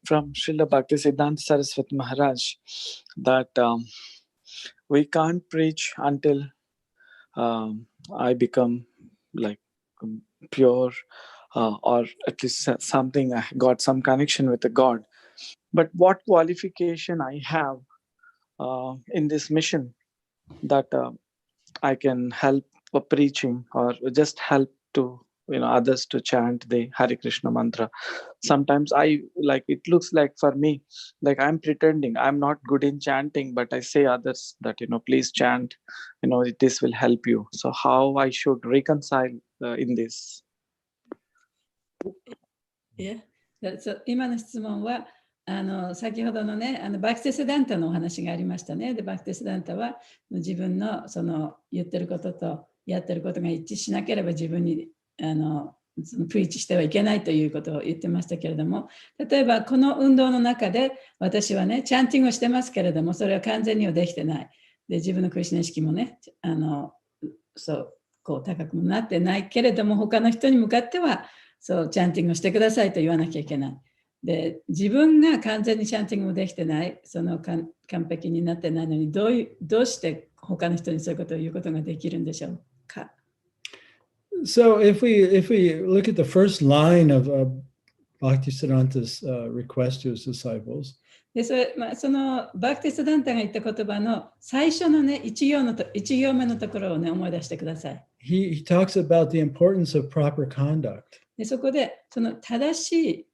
from Srila Bhaktisiddhanta Saraswati Maharaj that we can't preach until I become like pure or at least something, I got some connection with the God. But what qualification I have in this mission that I can help preaching or just help to others to chant the Hare Krishna mantra. Sometimes I like it looks like for me like I'm pretending I'm not good in chanting, but I say others that please chant, this will help you. So how I should reconcile in this? 今の質問は先ほどのね、バクティセダンタのお話がありましたね。で、バクティセダンタは自分のその言ってることとやってることが一致しなければ自分にそのプリーチしてはいけないということを言ってましたけれども、例えばこの運動の中で私はね、チャンティングをしてますけれども、それは完全にはできてない。で、自分のクリシュナ意識もね、そうこう高くもなってないけれども、他の人に向かってはそうチャンティングをしてくださいと言わなきゃいけない。で、自分が完全にチャンティングもできてない、完璧になってないのにどうして他の人にそういうことを言うことができるんでしょうか。So if we look at the first line of Bhaktisiddhanta's request to his disciples, でそのバクティスダンタが言った言葉の最初のね、一行目のところをね、思い出してください。he talks about the importance of proper conduct. でそこでその正しい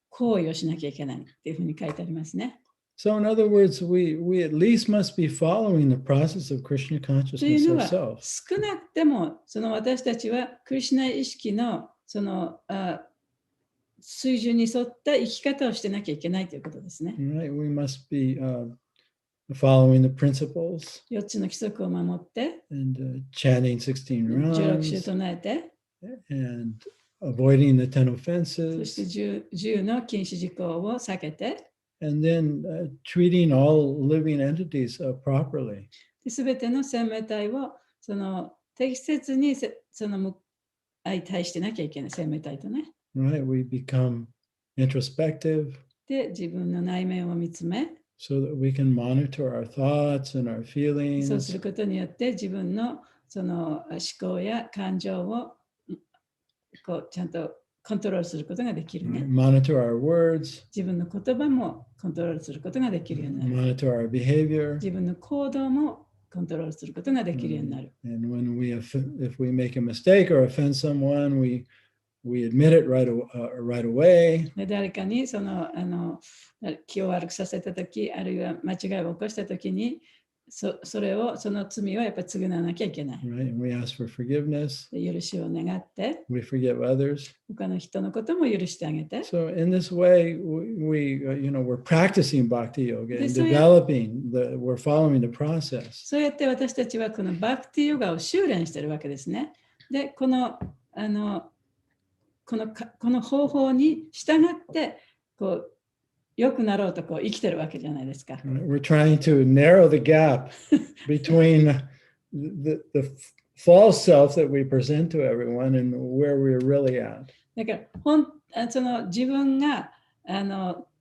行為をしなきゃいけないっていうふうに書いてありますね。So in other words, we at least must be following the process of Krishna とい consciousness うのは ourselves. 少なくても私たちはクリシュナ意識の水準に沿った生き方をしてなきゃいけないということですね。Right? We must be following the principles 4つの規則を守って、 and chanting 16 16周 rounds 唱えて、 and avoiding the 10そして offenses 10の禁止事項を避けて、 and then treating all living entities properly. すべての生命体を適切に相対してなきゃいけない、生命体とね。Right? We become introspective で、自分の内面を見つめ、 so that we can monitor our thoughts and our そうす feelings. ることによって自分の思考や感情をちゃんとコントロールすることができるね。 Monitor our words, 自分の言葉もコントロールすることができるようになる。 monitor our behavior. 自分の行動もコントロールすることができるようになる。 And when if we make a mistake or offend someone, we admit it right away. で、誰かに気を悪くさせたとき、あるいは間違いを起こしたときに、その罪をやっぱり償わなきゃいけない。 Right? And we ask for forgiveness. で、許しを願って、 We forgive others. 他の人のことも許してあげて。 So in this way, we're practicing bhakti yoga and So we're following the process. そうやって私たちはこのバクティヨガを修練しているわけですね。で、この方法に従って良くなろうと生きてるわけじゃないですか。We're trying to narrow the gap between the false self that we present to everyone and where we're really at. だから自分が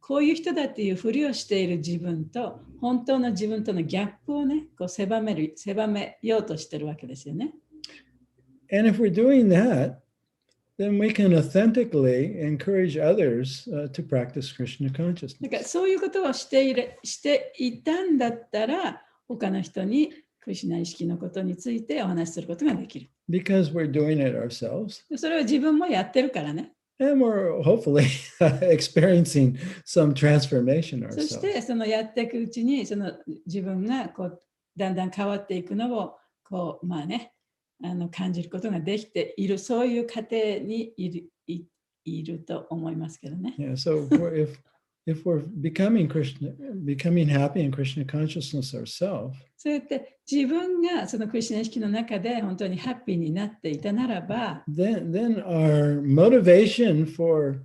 こういう人だっていうふりをしている自分と本当の自分とのギャップをね、狭めようとしてるわけですよね。And if we're doing that, then we can authentically encourage others to practice Krishna だ consciousness. からそういうことをしていたんだったら、他の人にクリシュナ意識のことについてお話しすることができる。Because we're doing it ourselves. それは自分もやってるからね。And we're hopefully experiencing some transformation そし ourselves. てやっていくうちに自分がだんだん変わっていくのを感じることができている、そういう過程にいると思いますけどね。Yeah, so if we're becoming happy in Krishna consciousness ourselves, そうやって自分がクリシュナ意識の中で本当にハッピーになっていたならば、then our motivation for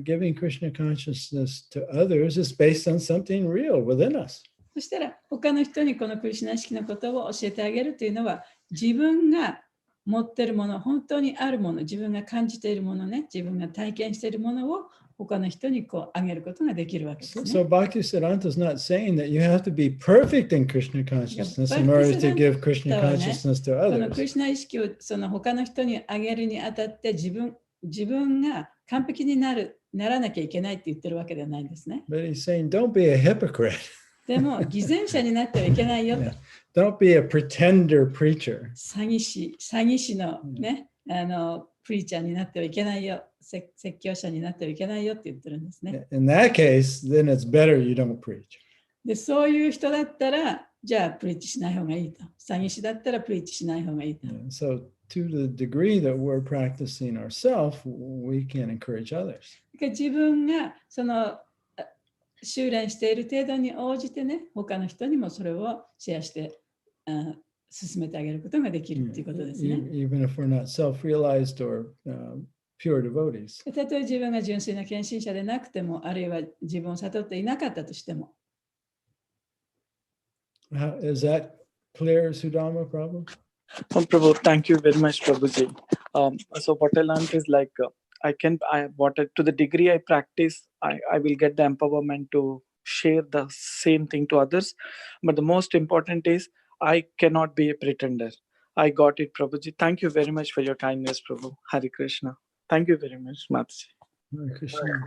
giving Krishna consciousness to others is based on something real within us. そしたら他の人にこのクリシュナ意識のことを教えてあげるというのは、自分が持っているもの、本当にあるもの、自分が感じているものね、自分が体験しているものを他の人にあげることができるわけですね。So Bhaktisiddhanta is not saying that you have to be perfect in Krishna consciousness in order to give Krishna consciousness to このク others. リシュナ意識を他の人にあげるにあたって自分が完璧にならなきゃいけないって言ってるわけではないんですね。 But he's saying, don't be a hypocrite. でも偽善者になってはいけないよと。Don't be a pretender preacher. 詐欺師のね、プリーチャーになってはいけないよ、説教者になってはいけないよって言ってるんですね。In that case, then it's better you don't preach. で、そういう人だったら、じゃあプリーチしない方がいいと。詐欺師だったらプリーチしない方がいいと。So to the degree that we're practicing ourselves, we can encourage others. 自分が修練している程度に応じてね、他の人にもそれをシェアして進めてあげることができるということですね。Even if we're not self-realized or pure devotees. たとえ自分が純粋な献身者でなくても、あるいは自分を悟っていなかったとしても。Is that clear, Sudama Prabhu? Prabhu, thank you very much, Prabhuji. So what I learned is like to the degree I practice, I will get the empowerment to share the same thing to others. But the most important is I cannot be a pretender. I got it, Prabhuji. Thank you very much for your kindness, Prabhu. Hare Krishna. Thank you very much, Mataji. Hare Krishna.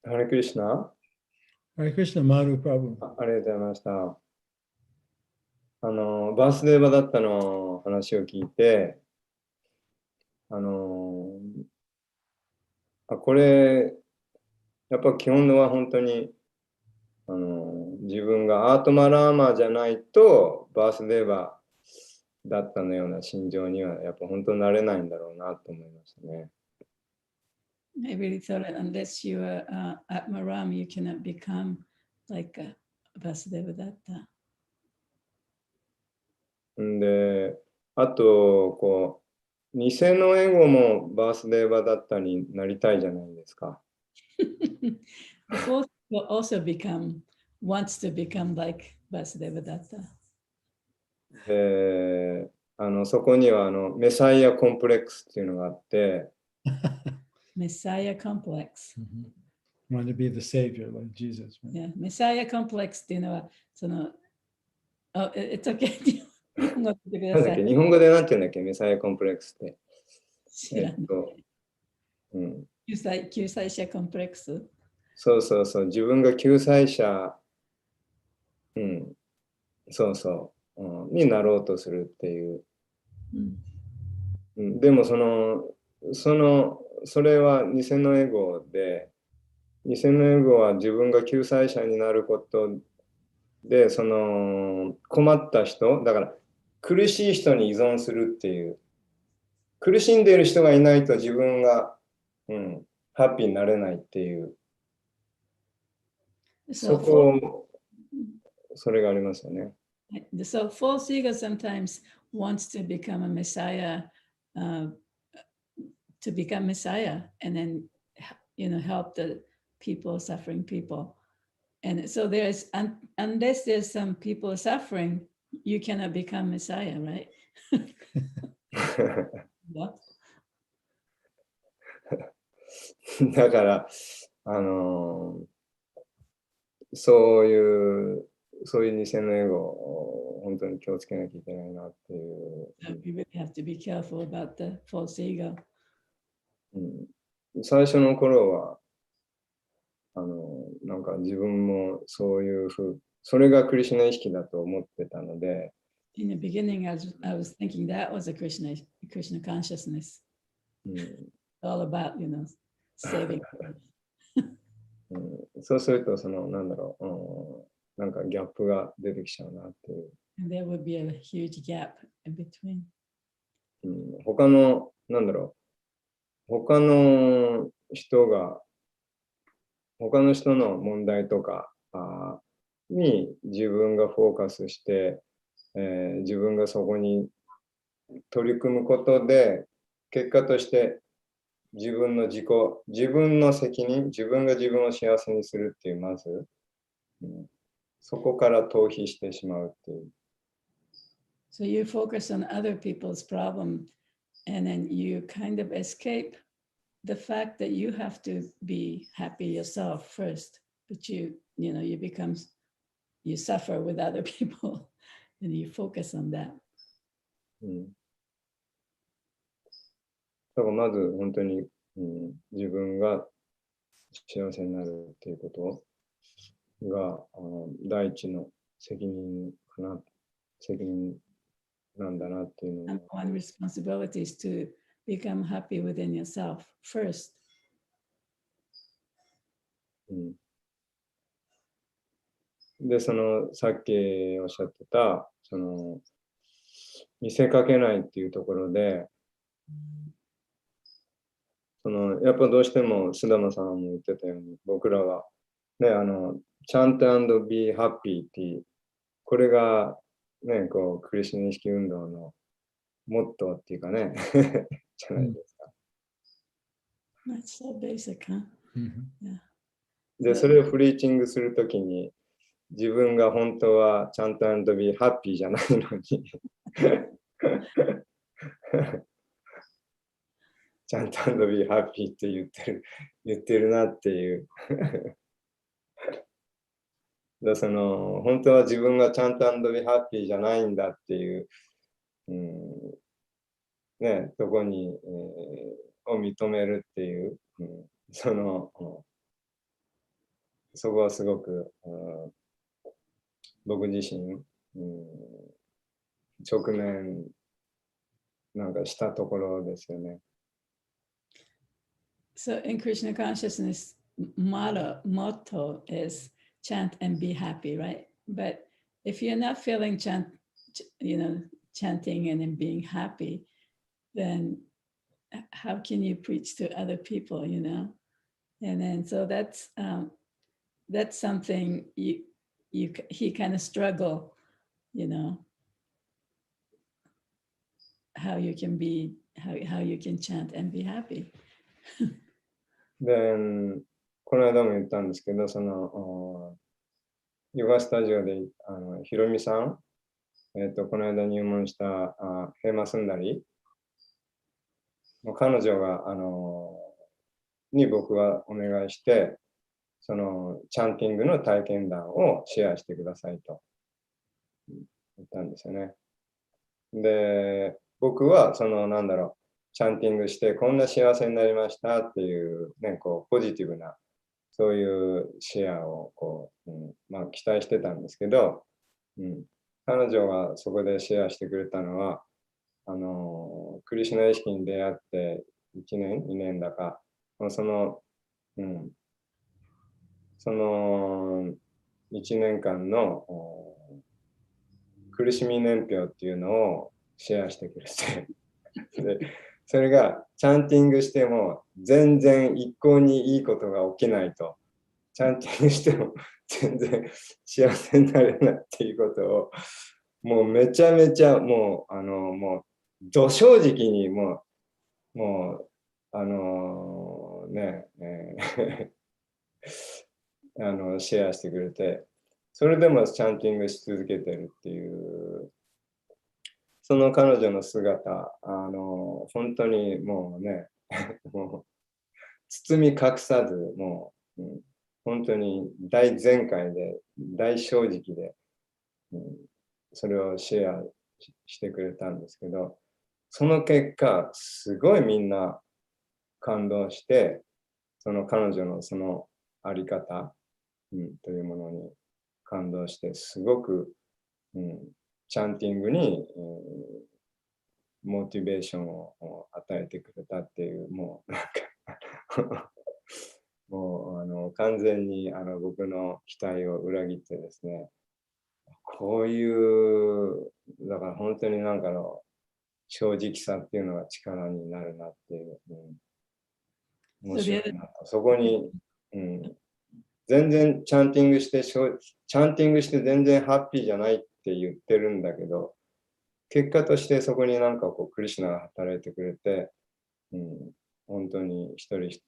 Hare Krishna. Hare Krishna, Madhu Prabhu. ありがとうございました。バースデーバだったの話を聞いて、これ、やっぱ基本は本当に、自分がアートマラーマーじゃないと、バースデーバだったのような心情には、やっぱ本当になれないんだろうなと思いましたね。I really thought that unless you are Atmaram, you cannot become like Vasudeva Datta. で、あと、偽のエゴもバースデーバだったになりたいじゃないですか。The fourth will also wants to become like Vasudeva Datta. で、そこにはメサイアコンプレックスっていうのがあって、Messiah complex. Want to be the savior like Jesus. Right? Yeah, Messiah complex っていうのはそのit's okay. 日本語でください。日本語でなんて言うんだっけ、メサイアコンプレックスって。知らない。救済者コンプレックス。そうそうそう、自分が救済者、そうそう、になろうとするっていう。でもそれは偽のエゴで、偽のエゴは自分が救済者になることで、困った人、だから苦しい人に依存するっていう、苦しんでいる人がいないと自分が、ハッピーになれないっていう、それがありますよね。So false ego sometimes wants to become a messiah, to become messiah, and then help the suffering people. And so unless there's some people suffering, you cannot become messiah, right? だから、そういう偽のエゴを本当に気をつけなきゃいけないなっていう。We really have to be careful about the false ego. 最初の頃は、なんか自分もそういうそれがクリシュナ意識だと思ってたので。In the beginning, I was thinking that was a Krishna consciousness. All about, saving. そうすると、なんかギャップが出てきちゃうなっていう。And there would be a huge gap in between. 他の人の問題とかに自分がフォーカスして、自分がそこに取り組むことで、結果として自分の責任、自分が自分を幸せにするっていう、まず、そこから逃避してしまうっていう。So you focus on other people's problem, and then you kind of escape the fact that you have to be happy yourself first, but you suffer with other people, and you focus on that. だからまず本当に、自分が幸せになるっていうことが第一の責任なんだなっていうのを。One responsibility is to become happy within yourself first. で、さっきおっしゃってた、見せかけないっていうところで、やっぱどうしても須玉さんも言ってたように、僕らは、ね、チャント&ビーハッピーっていう、これが、ね、クリシュナ意識運動のモットーっていうかね、じゃないですか。That's so basic, huh? Yeah. で、それをプリーチングするときに、自分が本当はちゃんとビーハッピーじゃないのにちゃんとビーハッピーって言ってるなっていうだその本当は自分がちゃんとビーハッピーじゃないんだっていう、ね、とこに、を認めるっていう、そこはすごく、僕自身、直面なんかしたところですよね。So in Krishna consciousness, motto is chant and be happy, right? But if you're not feeling chanting and then being happy, then how can you preach to other people, And then so that's something he kind of struggle, how you can chant and be happy. で、この間も言ったんですけど、そのヨガスタジオでひろみさん、この間入門したヘイマスンダリ、彼女がに僕はお願いして、そのチャンティングの体験談をシェアしてくださいと言ったんですよね。で、僕はそのチャンティングしてこんな幸せになりましたっていうね、こうポジティブなそういうシェアをこう、期待してたんですけど、彼女がそこでシェアしてくれたのは、クリシュナ意識に出会って1年、2年だか、その1年間の苦しみ年表っていうのをシェアしてくれてで、それがチャンティングしても全然一向にいいことが起きないと、チャンティングしても全然幸せになれないっていうことをもうめちゃめちゃもうど正直にもうシェアしてくれて、それでもチャンティングし続けてるっていうその彼女の姿、本当にもうねもう包み隠さずもう、本当に大全開で大正直で、それをシェアしてくれたんですけど、その結果すごいみんな感動して、その彼女のそのあり方、というものに感動して、すごく、チャンティングに、モチベーションを与えてくれたっていう、もうなんかもう完全に僕の期待を裏切ってですね、こういうだから本当になんかの正直さっていうのが力になるなっていう、面白いなと。そこに、全然チャンティングして全然ハッピーじゃないって言ってるんだけど、結果としてそこになんかこうクリシュナが働いてくれて、本当に一人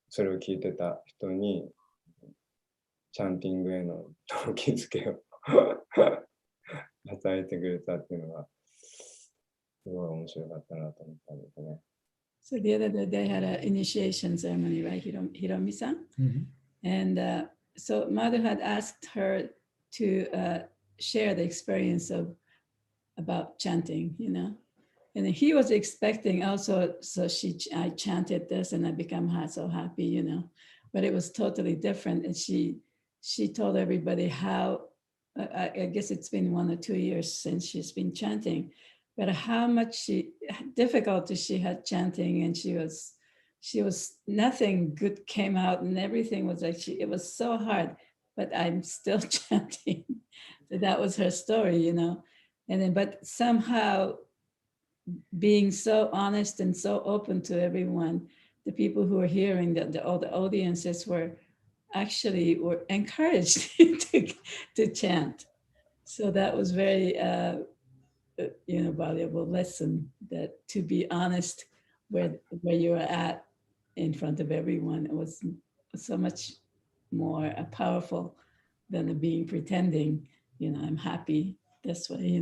それを聞いてた人にチャンティングへの動機づけを与えてくれたっていうのがすごい面白かったなと思ったんですね。So the other day they had an initiation ceremony, right, Hiromi-san? And so Madhu had asked her to share the experience about chanting, And he was expecting also, so I chanted this and I become so happy, But it was totally different. And she told everybody how, I guess it's been 1 or 2 years since she's been chanting, but how much difficulty she had chanting, and she was nothing good came out, and everything was like it was so hard, but I'm still chanting. So that was her story, And then, but somehow being so honest and so open to everyone, the people who were hearing all the audiences were encouraged to chant. So that was very valuable lesson, that to be honest where you are at in front of everyone. It was so much more powerful than the being pretending, I'm happy this way,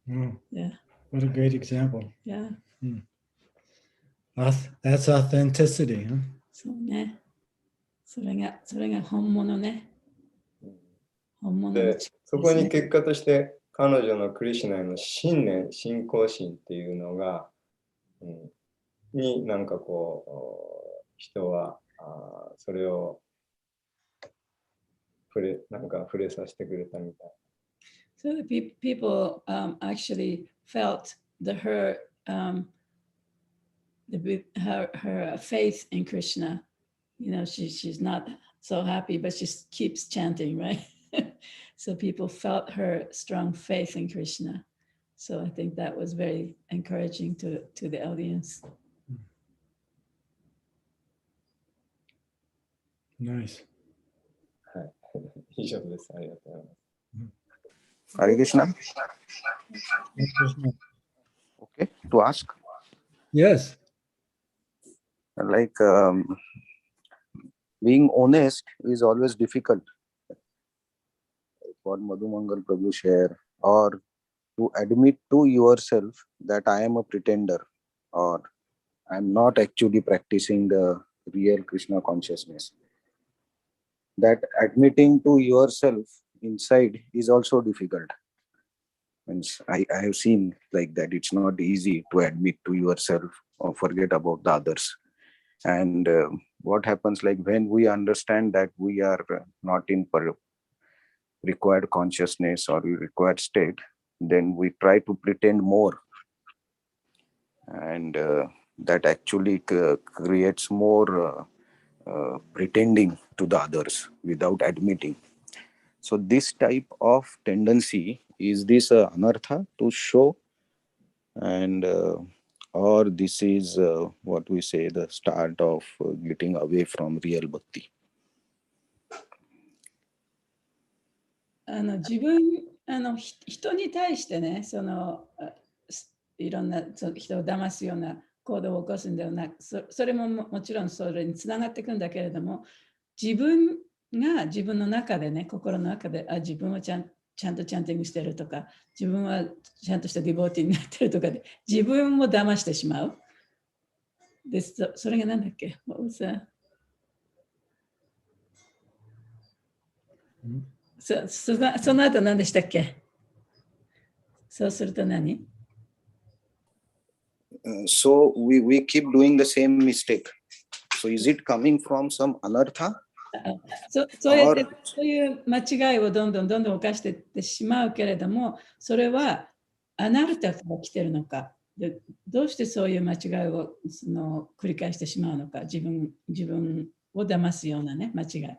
Oh, Yeah. what a great example. Yeah. That's authenticity. Huh? そうね。それが本物ね。本物ので、力そこですね。に結果として彼女のクリシュナへの信念、信仰心っていうのが、になんかこう、人はそれをなんか触れさせてくれたみたい。So the people actually felt her faith in Krishna. She's not so happy, but she keeps chanting, right? So people felt her strong faith in Krishna. So I think that was very encouraging to the audience. Nice. はい。以上です。ありがとうございます。Hare Krishna. Okay, to ask. Yes. Like being honest is always difficult. What Madhumangal Prabhu share, or to admit to yourself that I am a pretender, or I am not actually practicing the real Krishna consciousness. That admitting to yourself inside is also difficult. Means I have seen like that it's not easy to admit to yourself or forget about the others. And what happens, like when we understand that we are not in required consciousness or required state, then we try to pretend more, and that actually creates more pretending to the others without admitting. So this type of tendency, is this anartha to show, and or this is what we say the start of getting away from real bhakti? 自分人に対してね、いろんな人を騙すような行動を起こすんではなく、それももちろんそれにつながっていくんだけれども、自分が自分の中でね、心の中で自分はちゃんとチャンティングしてるとか、自分はちゃんとしたディボーティーになってるとかで、自分を騙してしまう。で、それが何だっけ？その後何でしたっけ？そうすると何？So we keep doing the same mistake. So is it coming from some anartha? そういう間違いをどんどん犯していってしまうけれども、それはアナルタから来てるのか、でどうしてそういう間違いを繰り返してしまうのか、自分を騙すようなね、間違い。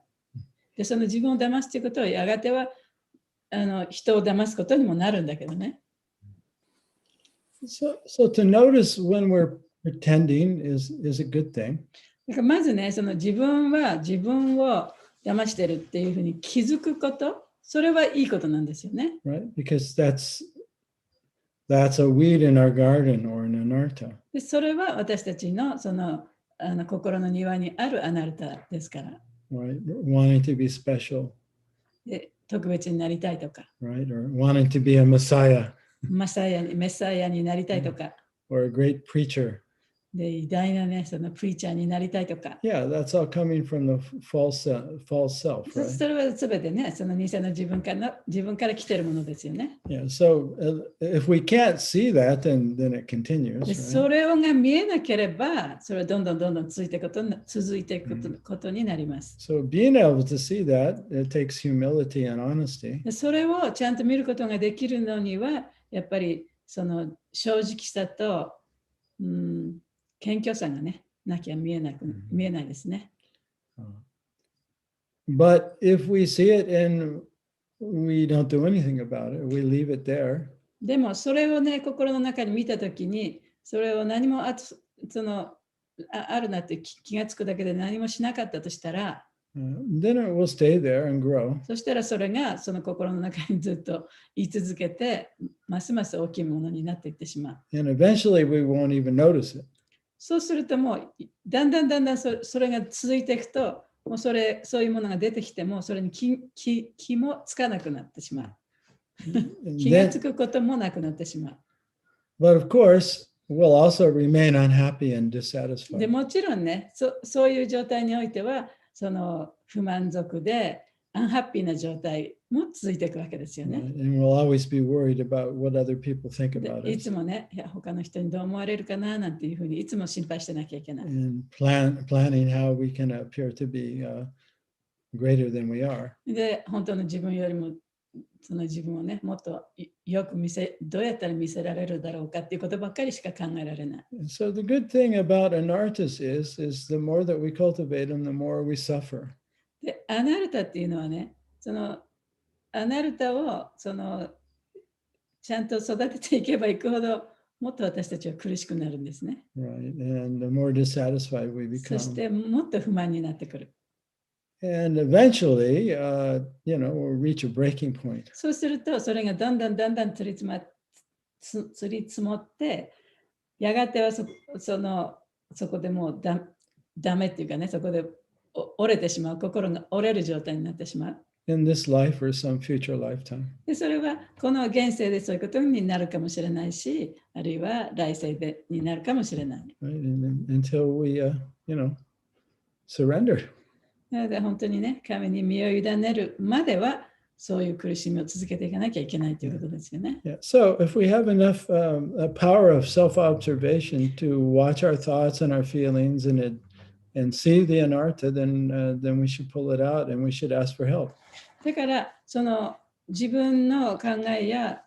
で、その自分を騙すということは、やがては人を騙すことにもなるんだけどね。So to notice when we're pretending is a good thing. だからまずね、自分は自分を騙してるっていうふうに気づくこと、それはいいことなんですよね。Right? Because that's a weed in our garden or an anartha. でそれは私たちの心の庭にあるアナルタですから。Right? Wanting to be special. で特別になりたいとか。Right? Or wanting to be a Messiah. メサヤになりたいとか。Or a great preacher. で偉大なね、プリーチャーになりたいとか。Yeah, that's all coming from the false self, right? それはすべてね、偽の自分から来てるものですよね。Yeah, so if we can't see that, then it continues. で Right? それが見えなければ、それはどんどん続いていくことになります。So being able to see that, it takes humility and honesty. でそれをちゃんと見ることができるのには、やっぱり正直さと、謙虚さがね、なきゃ見えないですね。But if we see it and we don't do anything about it, we leave it there. でもそれをね、心の中に見たときに、それを何もあるなって気がつくだけで何もしなかったとしたら、then it will stay there and grow. そしたらそれがその心の中にずっと言い続けて、ますます大きいものになっていってしまう。And eventually we won't even notice it. そうするともうだんだんそれが続いていくともうそういうものが出てきても、それに気もつかなくなってしまう。気がつくこともなくなってしまう。But of course, we'll also remain unhappy and で dissatisfied. もちろんね、そういう状態においては、その不満足で、アンハッピーな状態も続いていくわけですよね。And we'll always be worried about what other people think で about い us つもね、いや他の人にどう思われるかななんていうふうにいつも心配してなきゃいけない。and planning how we can appear to be greater than we are. で、本当の自分よりも、その自分をね、もっとよくどうやったら見せられるだろうかっていうことばっかりしか考えられない。And so the good thing about anartas is the more that we cultivate them, the more we suffer. で、アナルタっていうのはね、そのアナルタをちゃんと育てていけばいくほど、もっと私たちは苦しくなるんですね。Right. And the more dissatisfied we そし become. てもっと不満になってくる。And eventually, we'll reach a breaking point. そうすると、それがだんだん積り積もって、やがてはそこでもうダメっていうかね、そこで折れてしまう、心が折れる状態になってしまう。In this life or some future lifetime. でそれはこの現世でそういうことになるかもしれないし、あるいは来世になるかもしれない。Right? And until we, surrender. なので本当にね、神に身を委ねるまでは、そういう苦しみを続けていかなきゃいけないということですよね。Yeah. So if we have enough power of self-observation to watch our thoughts and our feelings and see the anartha, then we should pull it out and we should ask for help. だから、その自分の考えや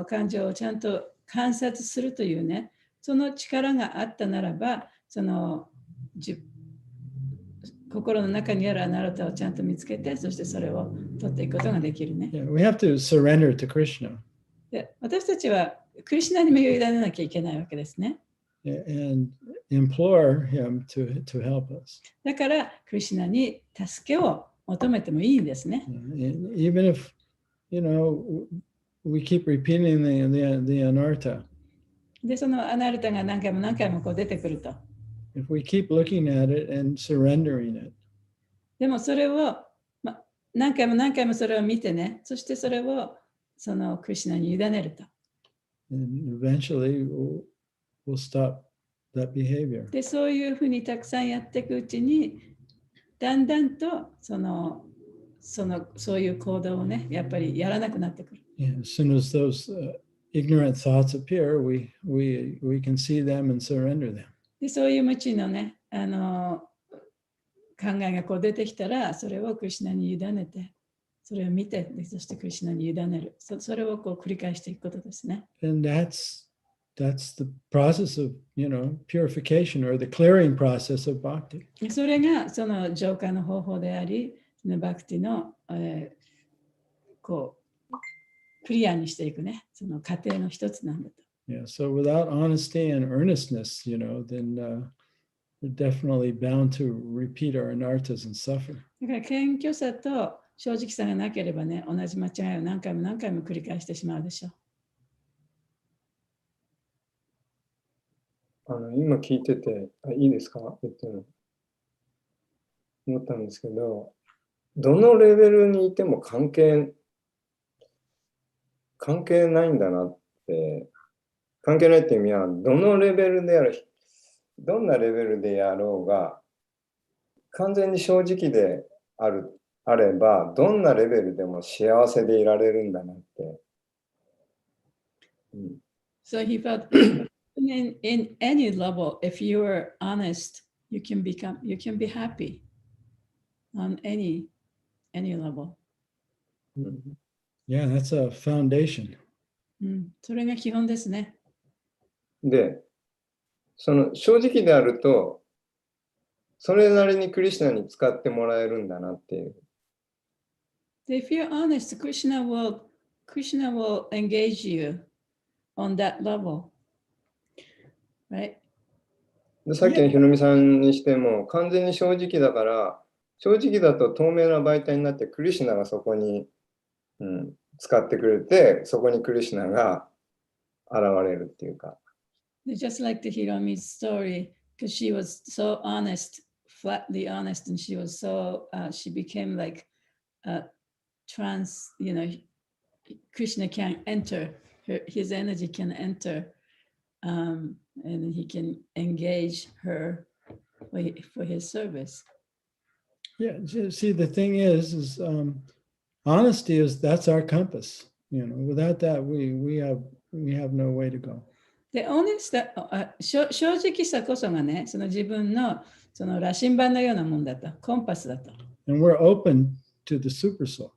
感情をちゃんと観察するというね、その力があったならば、その心の中にあるアナルタをちゃんと見つけて、そしてそれを取っていくことができるね。Yeah, we have to surrender to Krishna. で私たちはクリシュナに身を委ねなきゃいけないわけですね。And implore him to help us. だから、クリシュナに助けを求めてもいいんですね。Even if, we keep repeating the anartha. で、そのアナルタが何回もこう出てくると。If we keep looking at it and surrendering it. でもそれを、何回もそれを見てね、そしてそれをそのクリシュナに委ねると。And eventually we'll stop that behavior. で、そういうふうにたくさんやっていくうちに、だんだんとそういう行動をね、やっぱりやらなくなってくる。Yeah, as soon as those ignorant thoughts appear, we can see them and surrender them. で、そういう無知のね、考えがこう出てきたら、それをクリシュナに委ねて、それを見て、そしてクリシュナに委ねる。それをこう繰り返していくことですね。And that's the process of, purification or the clearing process of bhakti. それがその浄化の方法であり、バクティの、こうクリアにしていくね、その過程の一つなんだと。Yeah, so without honesty and earnestness, then we're definitely bound to repeat our anarthas and suffer. だから謙虚さと正直さがなければね、同じ間違いを何回も繰り返してしまうでしょう。今聞いてて、いいですか？言ってるの。思ったんですけど、どのレベルにいても関係ないんだなって、関係ないって意味は、どんなレベルでやろうが、完全に正直であれば、どんなレベルでも幸せでいられるんだなって。So he felt in any level, if you are honest, you can be happy on any level. Yeah, that's a foundation. それが基本ですね。で、その正直であると、それなりにクリシュナに使ってもらえるんだなっていう。If you're honest, Krishna will engage you on that level. Right? でさっきのひろみさんにしても、完全に正直だから、正直だと透明な媒体になって、クリシュナがそこに、使ってくれて、そこにクリシュナが現れるっていうか。Just like the Hiromi's story, because she was so honest flatly honest, and she was so she became like trans. Krishna can enter his energy can enter, and he can engage her for his service. Yeah, see, the thing is honesty that's our compass. Without that, we have no way to go. で、正直さこそがね、その自分のその羅針盤のようなもんだと、コンパスだと。And we're open to the super soul.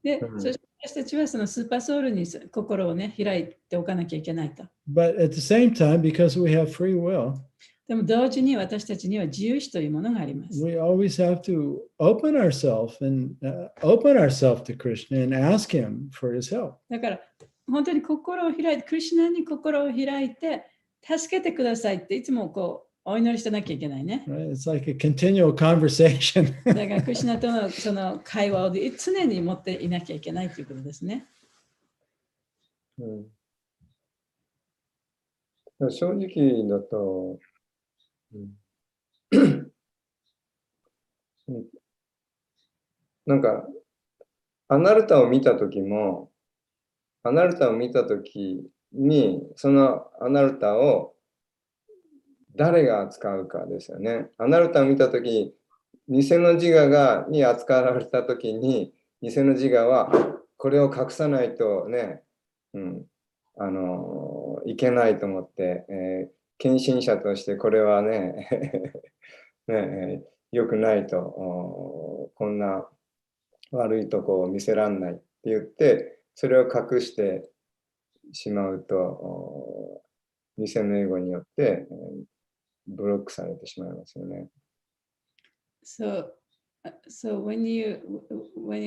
で、そして私たちはそのスーパーソウルに心をね、開いておかなきゃいけないと。But at the same time, because we have free will, でも同時に私たちには自由意志というものがあります。we always have to open ourselves to Krishna and ask him for his help. だから本当に心を開いて、クリシュナに心を開いて、助けてくださいっていつもこうお祈りしてなきゃいけないね。Right? It's like a continual conversation. だからクリシュナとのその会話を常に持っていなきゃいけないということですね。正直だと、なんかアナルタを見たときにそのアナルタを誰が扱うかですよね。アナルタを見たときに偽の自我に扱われたときに偽の自我はこれを隠さないとね、いけないと思って、献身者としてこれはね良くないと、こんな悪いとこを見せらんないって言ってそれを隠してしまうと偽のエゴによってブロックされてしまいますよね。So when you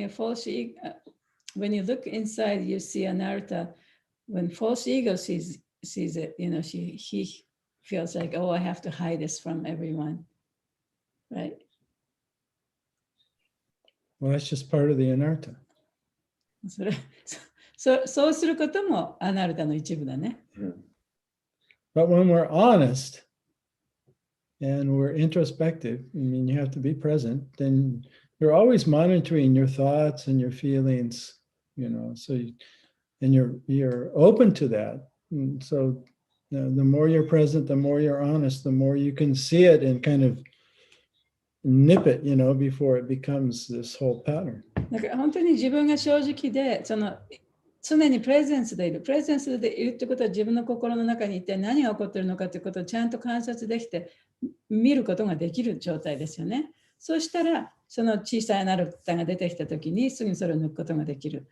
false ego, when you look inside, you see anartha. When false ego sees it, he feels like, oh, I have to hide this from everyone, right? Well, that's just part of the anartha. そうすることもアナルタの一部だね。But when we're honest and we're introspective, you have to be present, then you're always monitoring your thoughts and your feelings, and you're open to that. And so the more you're present, the more you're honest, the more you can see it and kind of nip it, before it becomes this whole pattern. だから本当に自分が正直で、常にプレゼンスでいる。プレゼンスでいるってことは自分の心の中に一体何が起こっているのかということをちゃんと観察できて見ることができる状態ですよね。そうしたら、その小さいアナルタが出てきたときにすぐにそれを抜くことができる。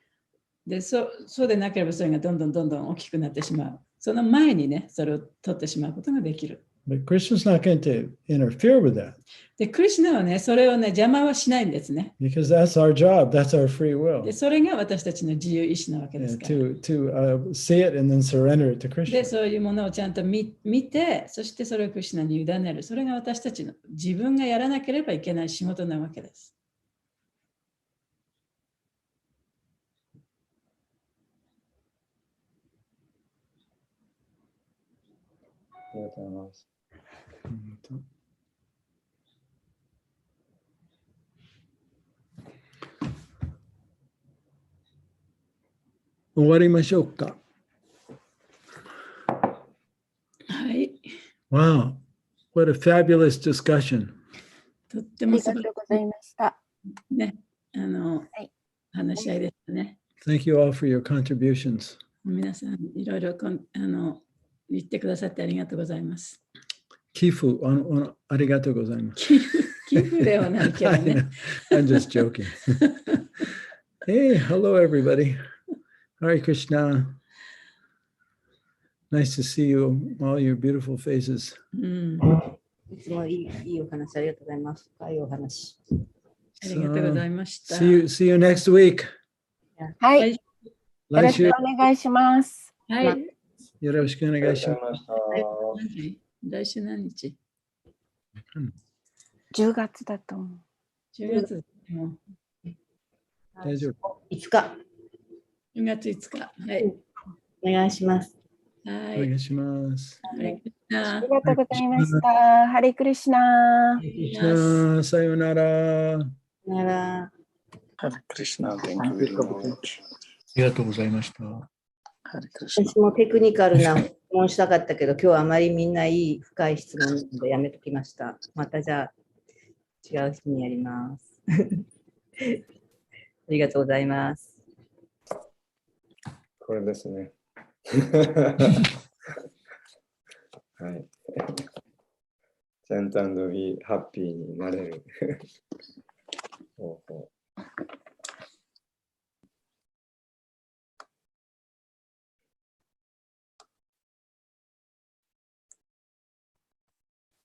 で、そうでなければそれがどんどん大きくなってしまう。その前にね、それを取ってしまうことができる。But Krishna's not going to interfere with that. で、クリシュナはね、それをね、邪魔はしないんですね。Because that's our job, that's our free will. で、それが私たちの自由意志なわけですから。To see it and then surrender it to Krishna. で、そういうものをちゃんと見て、そしてそれをクリシュナに委ねる。それが私たちの自分がやらなければいけない仕事なわけです。ありがとうございます。終わりましょうか。はい。Wow, what a fabulous discussion. とっても素晴らしい。ありがとうございました。ね、話し合いですね。Thank you all for your contributions. 皆さん、いろいろ言ってくださってありがとうございます。寄付、ありがとうございます。寄付ではないけどね。I'm just joking. Hey, hello everybody. Hare Krishna. Nice to see you, all your beautiful faces. いつもいいお話ありがとうございます。深いお話。ありがとうございました。See you next week. はい。よろしくお願いします。はい。よろしくお願いします。来週何日 ?10 月だと思う。10月大丈夫。5日。10月5日。はい。お願いします。はい。お願いします。はい。ありがとうございました。ハレクリシナ。さよなら。なら。Hare Krishna, thank you very much. ありがとうございました。Hare Krishna. 私もテクニカルな質問したかったけど、今日はあまりみんないい深い質問なのでやめときました。またじゃあ違う日にやります。ありがとうございます。これですね。はい。チャント&ビーハッピーになれる方法。